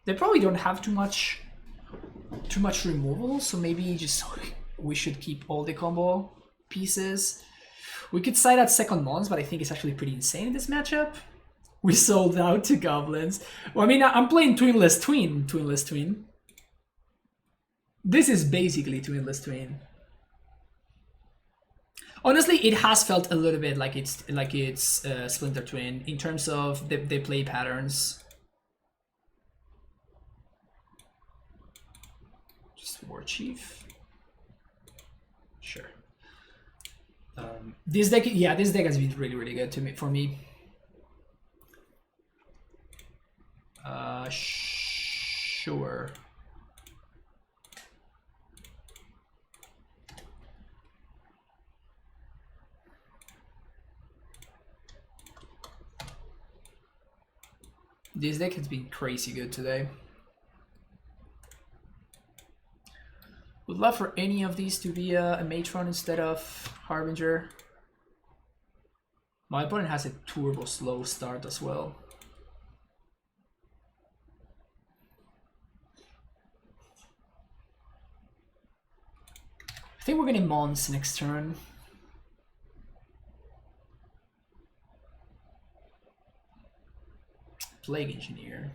They probably don't have too much removal, so maybe just we should keep all the combo pieces. We could side out second Mons, but I think it's actually pretty insane in this matchup. We sold out to Goblins. Well, I mean, I'm playing Twinless Twin. This is basically Twinless Twin. Honestly, it has felt a little bit like it's Splinter Twin in terms of the play patterns. Just War Chief. Sure. This deck has been really good for me. Sure. This deck has been crazy good today. Would love for any of these to be a Matron instead of Harbinger. My opponent has a turbo slow start as well. I think we're gonna Mons next turn. Plague Engineer.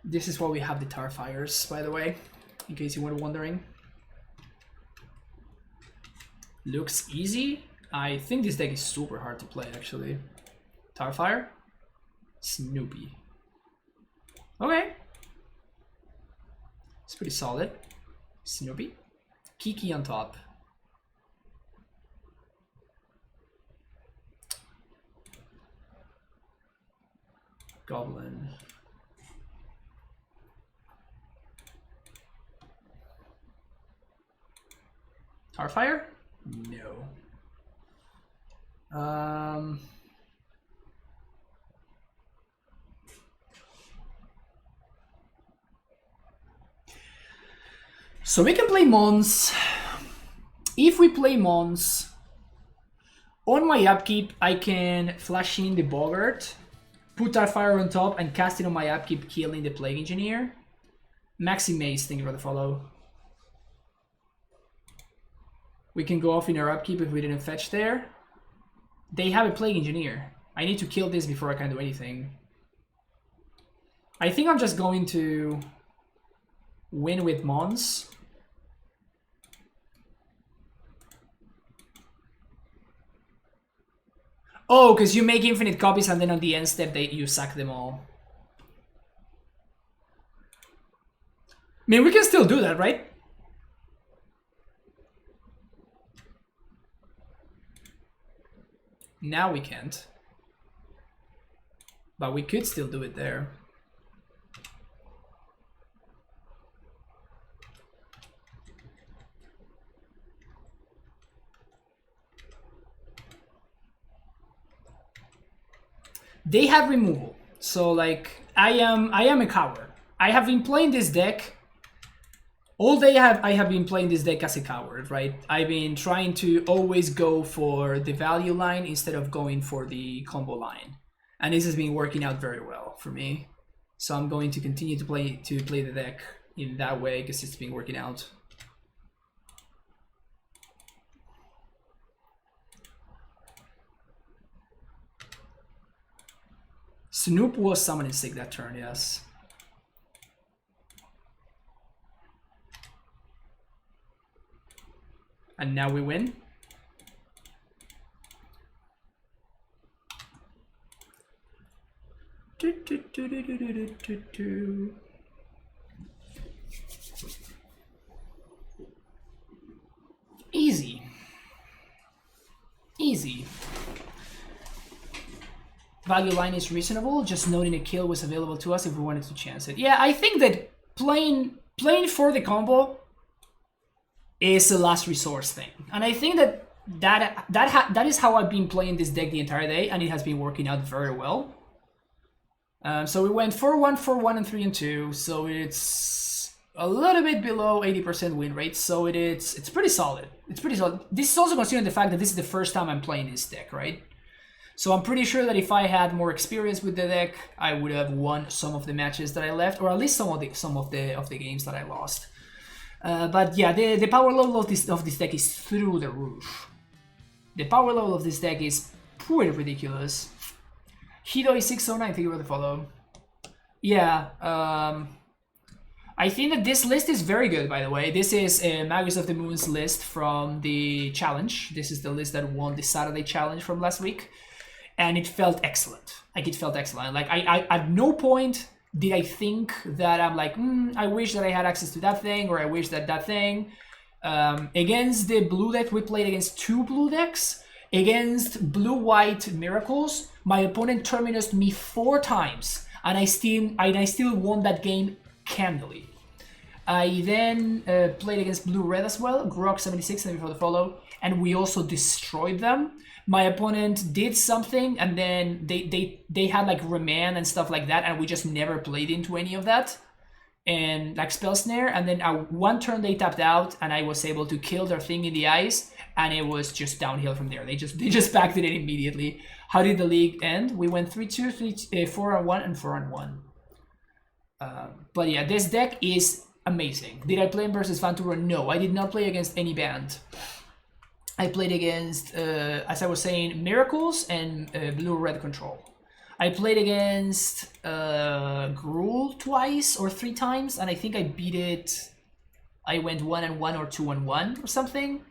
This is why we have the Tarfires, by the way, in case you were wondering. Looks easy. I think this deck is super hard to play, actually. Tarfire. Snoopy. Okay. It's pretty solid. Snoopy. Kiki on top. Goblin. Tarfire? No. So we can play Mons. If we play Mons, on my upkeep, I can flash in the Boggart, put Tarfire on top, and cast it on my upkeep, killing the Plague Engineer. Maxi Mace, thank you for the follow. We can go off in our upkeep if we didn't fetch there. They have a Plague Engineer. I need to kill this before I can do anything. I think I'm just going to win with Mons. Oh, because you make infinite copies and then on the end step you sack them all. I mean, we can still do that, right? Now we can't. But we could still do it there. They have removal. So like I am a coward. I have been playing this deck all day. I have been playing this deck as a coward, right? I've been trying to always go for the value line instead of going for the combo line. And this has been working out very well for me. So I'm going to continue to play the deck in that way because it's been working out. Snoop was summoning sick that turn, yes. And now we win. Easy. Easy. Value line is reasonable, just noting a kill was available to us if we wanted to chance it. Yeah, I think that playing for the combo is a last resource thing. And I think that is how I've been playing this deck the entire day, and it has been working out very well. So we went 4-1, 4-1, and 3-2, so it's a little bit below 80% win rate, so it's pretty solid. It's pretty solid. This is also considering the fact that this is the first time I'm playing this deck, right? So I'm pretty sure that if I had more experience with the deck, I would have won some of the matches that I left, or at least some of the games that I lost. But yeah, the power level of this deck is through the roof. The power level of this deck is pretty ridiculous. Hidoi609, thank you for the follow. Yeah, I think that this list is very good, by the way. This is Magus of the Moon's list from the challenge. This is the list that won the Saturday challenge from last week. And it felt excellent. Like, it felt excellent. Like, I at no point did I think that I'm like, I wish that I had access to that thing, or I wish that thing. Against the blue deck, we played against 2 blue decks. Against blue-white Miracles, my opponent terminused me 4 times, and I still won that game candidly. I then played against blue-red as well, Grok76, thank you for the follow, and we also destroyed them. My opponent did something, and then they had like remand and stuff like that, and we just never played into any of that. And like spell snare, and then one turn they tapped out, and I was able to kill their thing in the ice, and it was just downhill from there. They just backed it in immediately. How did the league end? We went 3-2, 4-1, and 4-1. But yeah, this deck is amazing. Did I play him versus Vantura? No, I did not play against any band. I played against, as I was saying, Miracles and Blue-Red Control. I played against Gruul twice or 3 times, and I think I beat it. I went 1-1 or 2-1 or something.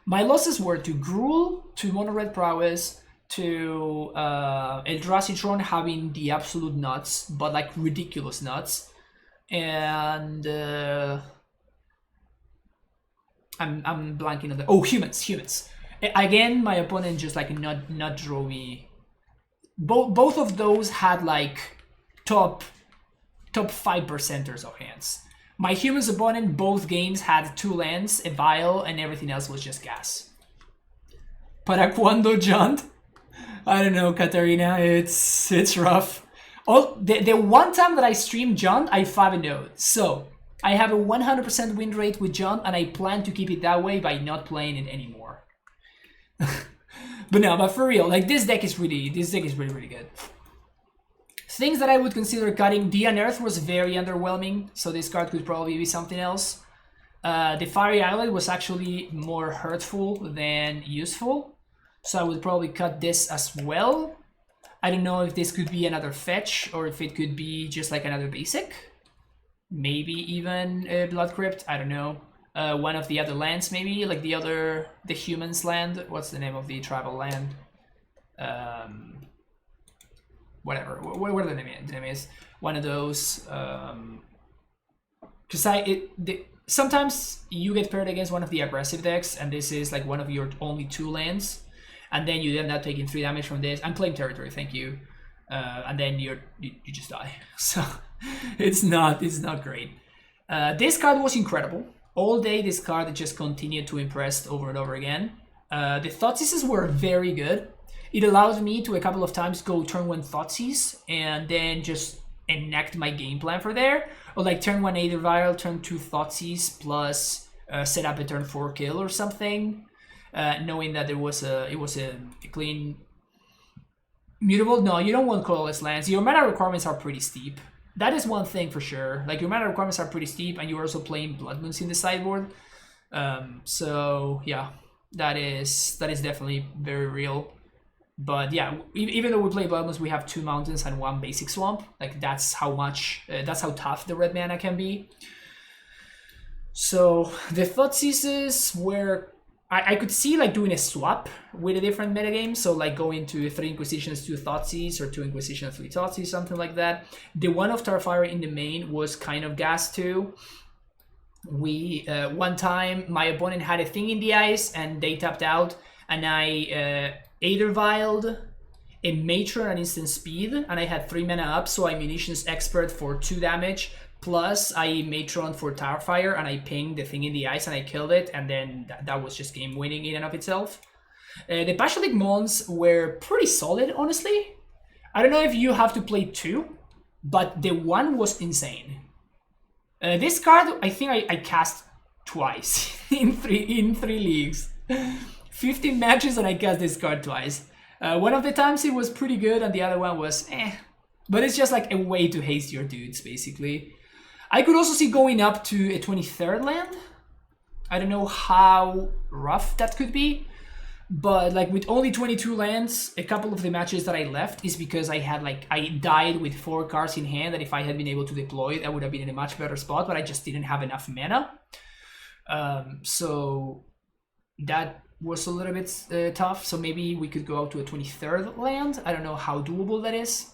My losses were to Gruul, to Mono Red Prowess, to Eldrazi Tron having the absolute nuts, but like ridiculous nuts, and I'm blanking on the humans. Again, my opponent just like not drove me. Both of those had like top 5%ers of hands. My humans opponent both games had 2 lands, a vial, and everything else was just gas. Para cuando, John? I don't know, Katarina. It's rough. Oh, the one time that I streamed John, I 5-0. So I have a 100% win rate with John, and I plan to keep it that way by not playing it anymore. But for real, like this deck is really good. Things that I would consider cutting: the Unearth was very underwhelming, so this card could probably be something else. The Fiery Islet was actually more hurtful than useful, so I would probably cut this as well. I don't know if this could be another fetch or if it could be just like another basic. Maybe even a Blood Crypt, I don't know. One of the other lands, maybe, like the humans land. What's the name of the tribal land? Whatever. What the name is? One of those. Because sometimes you get paired against one of the aggressive decks, and this is like one of your only 2 lands, and then you end up taking 3 damage from this. I'm playing territory, thank you. And then you just die. So it's not great. This card was incredible. All day this card just continued to impress over and over again. The Thoughtseize were very good. It allows me to a couple of times go turn 1 Thoughtseize and then just enact my game plan for there. Or like turn 1 Aether Vial, turn 2 Thoughtseize, plus set up a turn 4 kill or something. Knowing that it was a clean mutable. No, you don't want colorless lands. Your mana requirements are pretty steep. That is one thing for sure. Like your mana requirements are pretty steep, and you're also playing Blood Moons in the sideboard. So yeah, that is definitely very real. But yeah, even though we play Blood Moons, we have 2 mountains and 1 basic swamp. Like that's how tough the red mana can be. So the Thoughtseizes were. I could see like doing a swap with a different metagame, so like going to 3 Inquisitions, 2 Thoughtseize, or 2 Inquisitions, 3 Thoughtseize, something like that. The one of Starfire in the main was kind of gas too. We one time my opponent had a thing in the ice and they tapped out, and I Aether Vialed a Matron at instant speed, and I had 3 mana up, so I Munitions Expert for 2 damage. Plus, I Matron for Starfire, and I pinged the thing in the ice, and I killed it, and then that was just game winning in and of itself. The Pashalik Mons were pretty solid, honestly. I don't know if you have to play 2, but the one was insane. This card, I think I cast twice in three leagues. 15 matches, and I cast this card twice. One of the times it was pretty good and the other one was eh. But it's just like a way to haste your dudes, basically. I could also see going up to a 23rd land. I don't know how rough that could be. But like with only 22 lands, a couple of the matches that I left is because I died with 4 cards in hand, that if I had been able to deploy it, I would have been in a much better spot, but I just didn't have enough mana. So that was a little bit tough. So maybe we could go out to a 23rd land. I don't know how doable that is.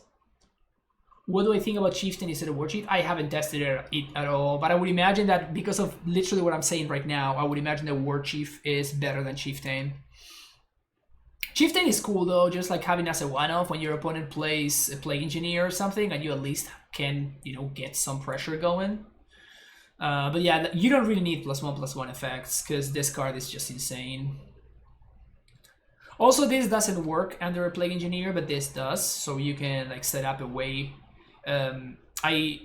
What do I think about Chieftain instead of War Chief? I haven't tested it at all, but I would imagine that because of literally what I'm saying right now, I would imagine that War Chief is better than Chieftain. Chieftain is cool though, just like having as a one-off when your opponent plays a Plague Engineer or something, and you at least can, you know, get some pressure going. But yeah, you don't really need +1/+1 effects, because this card is just insane. Also, this doesn't work under a Plague Engineer, but this does, so you can like set up a way. I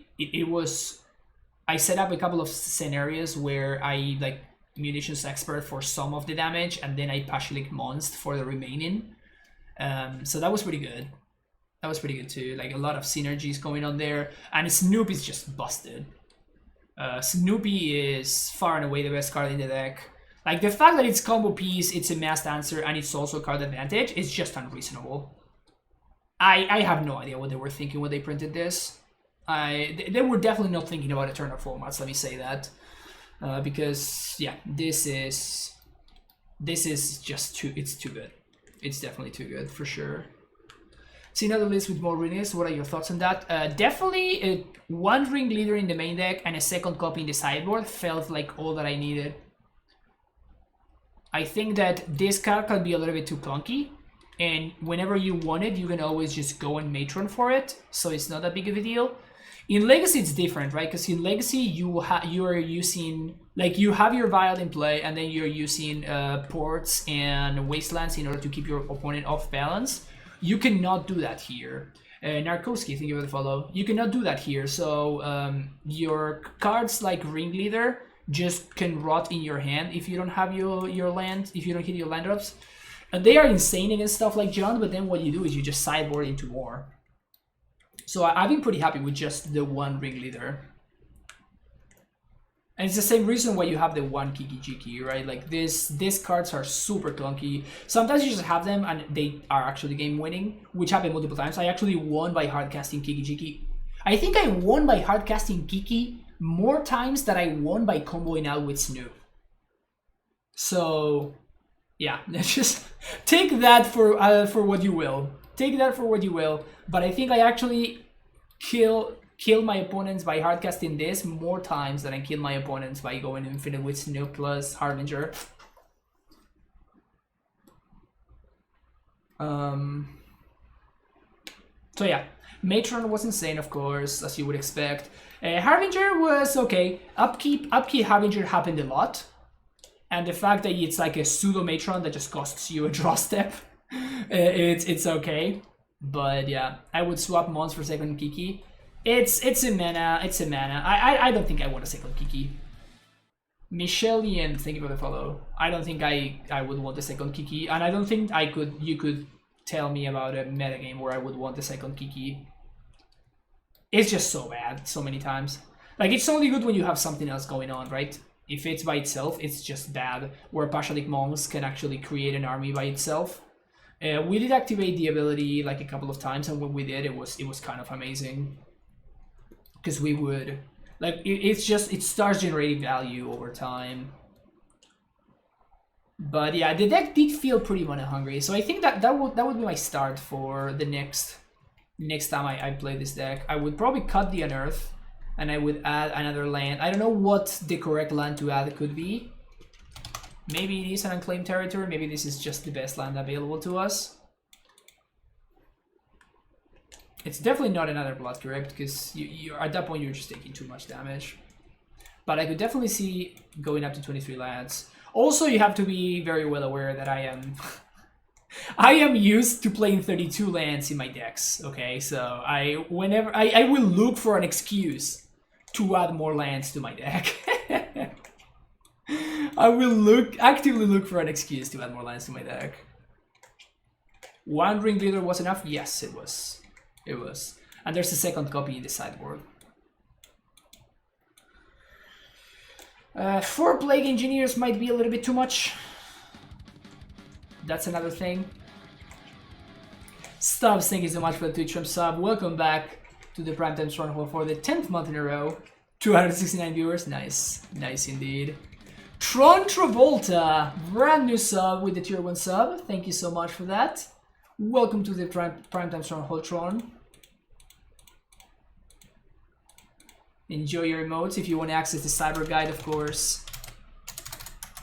set up a couple of scenarios where I like Munitions Expert for some of the damage, and then I Pashalik Monst for the remaining. So that was pretty good. That was pretty good too. Like a lot of synergies going on there, and Snoop is just busted. Snoopy is far and away the best card in the deck. Like the fact that it's combo piece, it's a masked answer, and it's also card advantage is just unreasonable. I have no idea what they were thinking when they printed this. They were definitely not thinking about Eternal formats, let me say that. Because yeah, this is just it's too good. It's definitely too good for sure. See another list with more Ringers. What are your thoughts on that? Definitely one ring leader in the main deck and a second copy in the sideboard felt like all that I needed. I think that this card can be a little bit too clunky, and whenever you want it, you can always just go and Matron for it, so it's not that big of a deal. In Legacy, it's different, right? Because in Legacy, you are using, like, you have your Vial in play, and then you're using Ports and Wastelands in order to keep your opponent off balance. You cannot do that here. Narkoski, thank you for the follow. You cannot do that here, so your cards like Ringleader just can rot in your hand if you don't have your land, if you don't hit your land drops. And they are insane against stuff like John, but then what you do is you just sideboard into more. So I've been pretty happy with just the one Ringleader. And it's the same reason why you have the one Kiki Jiki, right? Like these cards are super clunky. Sometimes you just have them and they are actually game winning, which happened multiple times. I actually won by hardcasting Kiki Jiki. I think I won by hardcasting Kiki more times than I won by comboing out with Snoop. So yeah, just take that for what you will. Take that for what you will. But I think I actually kill my opponents by hardcasting this more times than I kill my opponents by going infinite with Snoop plus Harbinger. So yeah, Matron was insane, of course, as you would expect. Harbinger was okay. Upkeep Harbinger happened a lot. And the fact that it's like a pseudo Matron that just costs you a draw step, it's okay. But yeah, I would swap Mons for second Kiki. It's a mana. I don't think I want a second Kiki. Michelian, thank you for the follow. I don't think I would want a second Kiki, and I don't think you could tell me about a metagame where I would want a second Kiki. It's just so bad so many times. Like, it's only good when you have something else going on, right? If it's by itself, it's just bad. Where Pashalik Monks can actually create an army by itself. We did activate the ability like a couple of times, and when we did, it was kind of amazing. Because we would, like, it starts generating value over time. But yeah, the deck did feel pretty mana hungry, so I think that would be my start for the next time I play this deck. I would probably cut the Unearth, and I would add another land. I don't know what the correct land to add could be. Maybe it is an unclaimed territory, maybe this is just the best land available to us. It's definitely not another Blood Crypt, because you're at that point you're just taking too much damage. But I could definitely see going up to 23 lands. Also, you have to be very well aware that I am I am used to playing 32 lands in my decks, okay? So I will look for an excuse to add more lands to my deck. I will actively look for an excuse to add more lands to my deck. One ring leader was enough? Yes, it was. It was. And there's a second copy in the sideboard. 4 Plague Engineers might be a little bit too much. That's another thing. Stubbs, thank you so much for the Twitch from sub. Welcome back to the Primetime Stronghold for the 10th month in a row. 269 viewers, nice. Nice indeed. Tron Travolta, brand new sub with the tier 1 sub. Thank you so much for that. Welcome to the Primetime Stronghold, Tron. Enjoy your emotes. If you want to access the Cyber Guide, of course,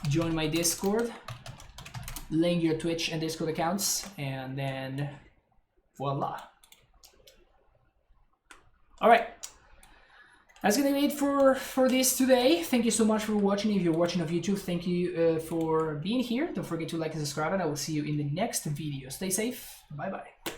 join my Discord. Link your Twitch and Discord accounts, and then voila. Alright. That's gonna be it for this today. Thank you so much for watching. If you're watching on YouTube, thank you for being here. Don't forget to like and subscribe, and I will see you in the next video. Stay safe. Bye bye.